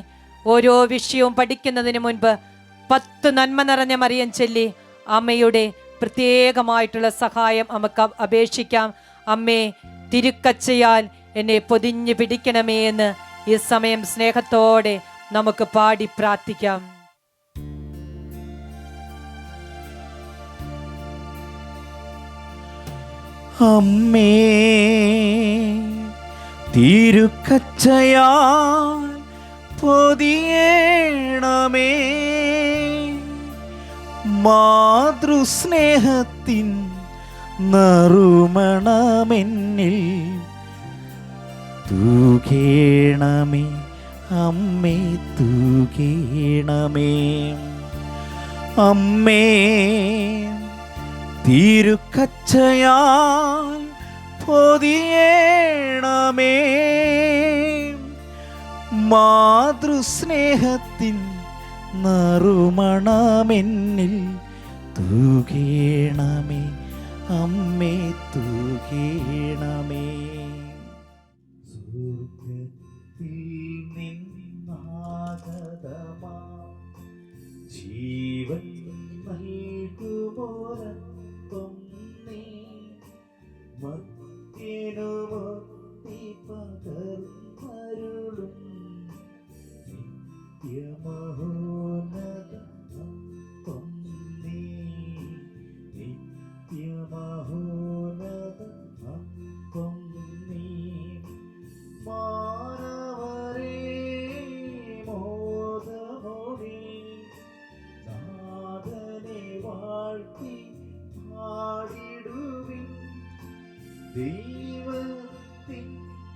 ഓരോ വിഷയവും പഠിക്കുന്നതിന് മുൻപ് 10 നന്മ നിറഞ്ഞ മറിയം ചൊല്ലി അമ്മയുടെ പ്രത്യേകമായിട്ടുള്ള സഹായം നമുക്ക് അപേക്ഷിക്കാം. അമ്മേ തിരുക്കച്ചയാൽ എന്നെ പൊതിഞ്ഞു പിടിക്കണമേ എന്ന് ഈ സമയം സ്നേഹത്തോടെ നമുക്ക് പാടി പ്രാർത്ഥിക്കാം. അമ്മേ തിരുക്കച്ചയാൽ പൊതിയേണമേ, മാതൃസ്നേഹത്തിൻ നറുമണമെന്നിൽ തൂകേണമേ. അമ്മേ തൂകേണമേ. അമ്മേ തിരുക്കച്ചയാൽ പൊതിയേണമേ, മാതൃസ്നേഹത്തിൻ നറുമണമെന്നിൽ തൂകേണമേ. അമ്മേ തൂകേണമേ. ജീവൻ നൽകുമോരത്വം നീ, മർത്യനുമുക്തി പകർന്നരുളും നിത്യമഹോന്നതം നീ, നിത്യമഹോന്നതം നീ. മാനവരേ മോദമോടി നാഥനെ വാഴ്ത്തി പാടിടുവിൻ. ദൈവത്തിൻ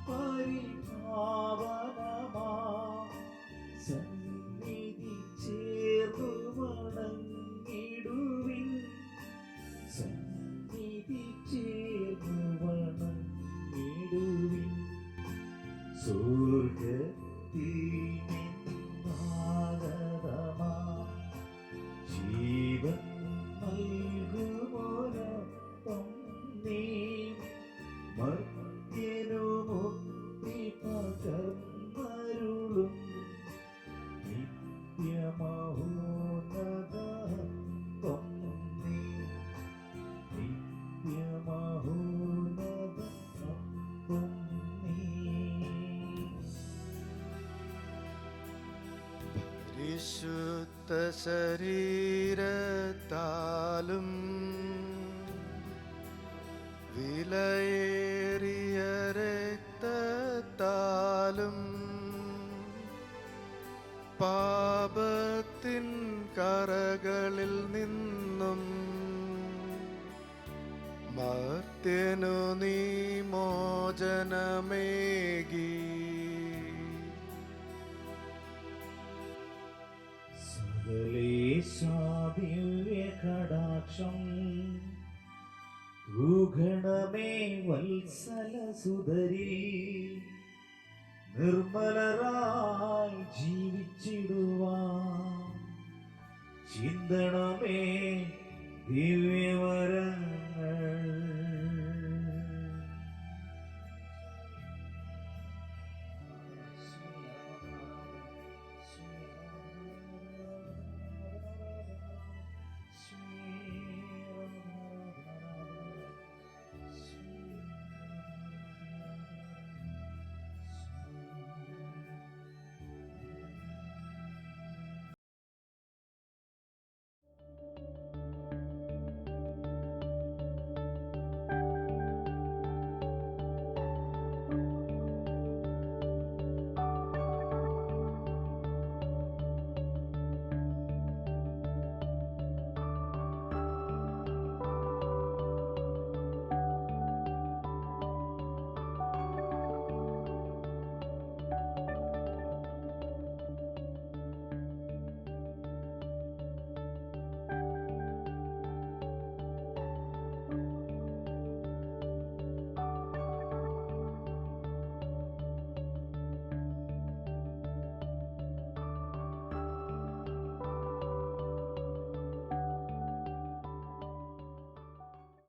പരിപാവനമാ സന്നിധി ചേർന്നു വണങ്ങിടുവിൻ. സന്നിധി ചേർന്നു വണങ്ങിടുവിൻ. സ്വർഗ്ഗത്തിൽ നിന്നാഗതമാ ജീവൻ നൽകുമോരപ്പം നീ, മർത്യനുമുക്തി പകർന്നരുളും നിത്യമഹോന്നതം നീ, നിത്യമഹോന്നതം നീ. പരിശുദ്ധ ശരീരത്താലും വിലയേറിയ രക്തത്താലും പാപത്തിൻ കറകളിൽ നിന്നും മർത്യനു നീ മോചനമേകി. ദിവ്യകടാക്ഷം തൂഗണമേ വത്സലസുതരി, നിർമ്മലരായി ജീവിച്ചിടുവാൻ ചിന്തണമേ ദിവ്യവര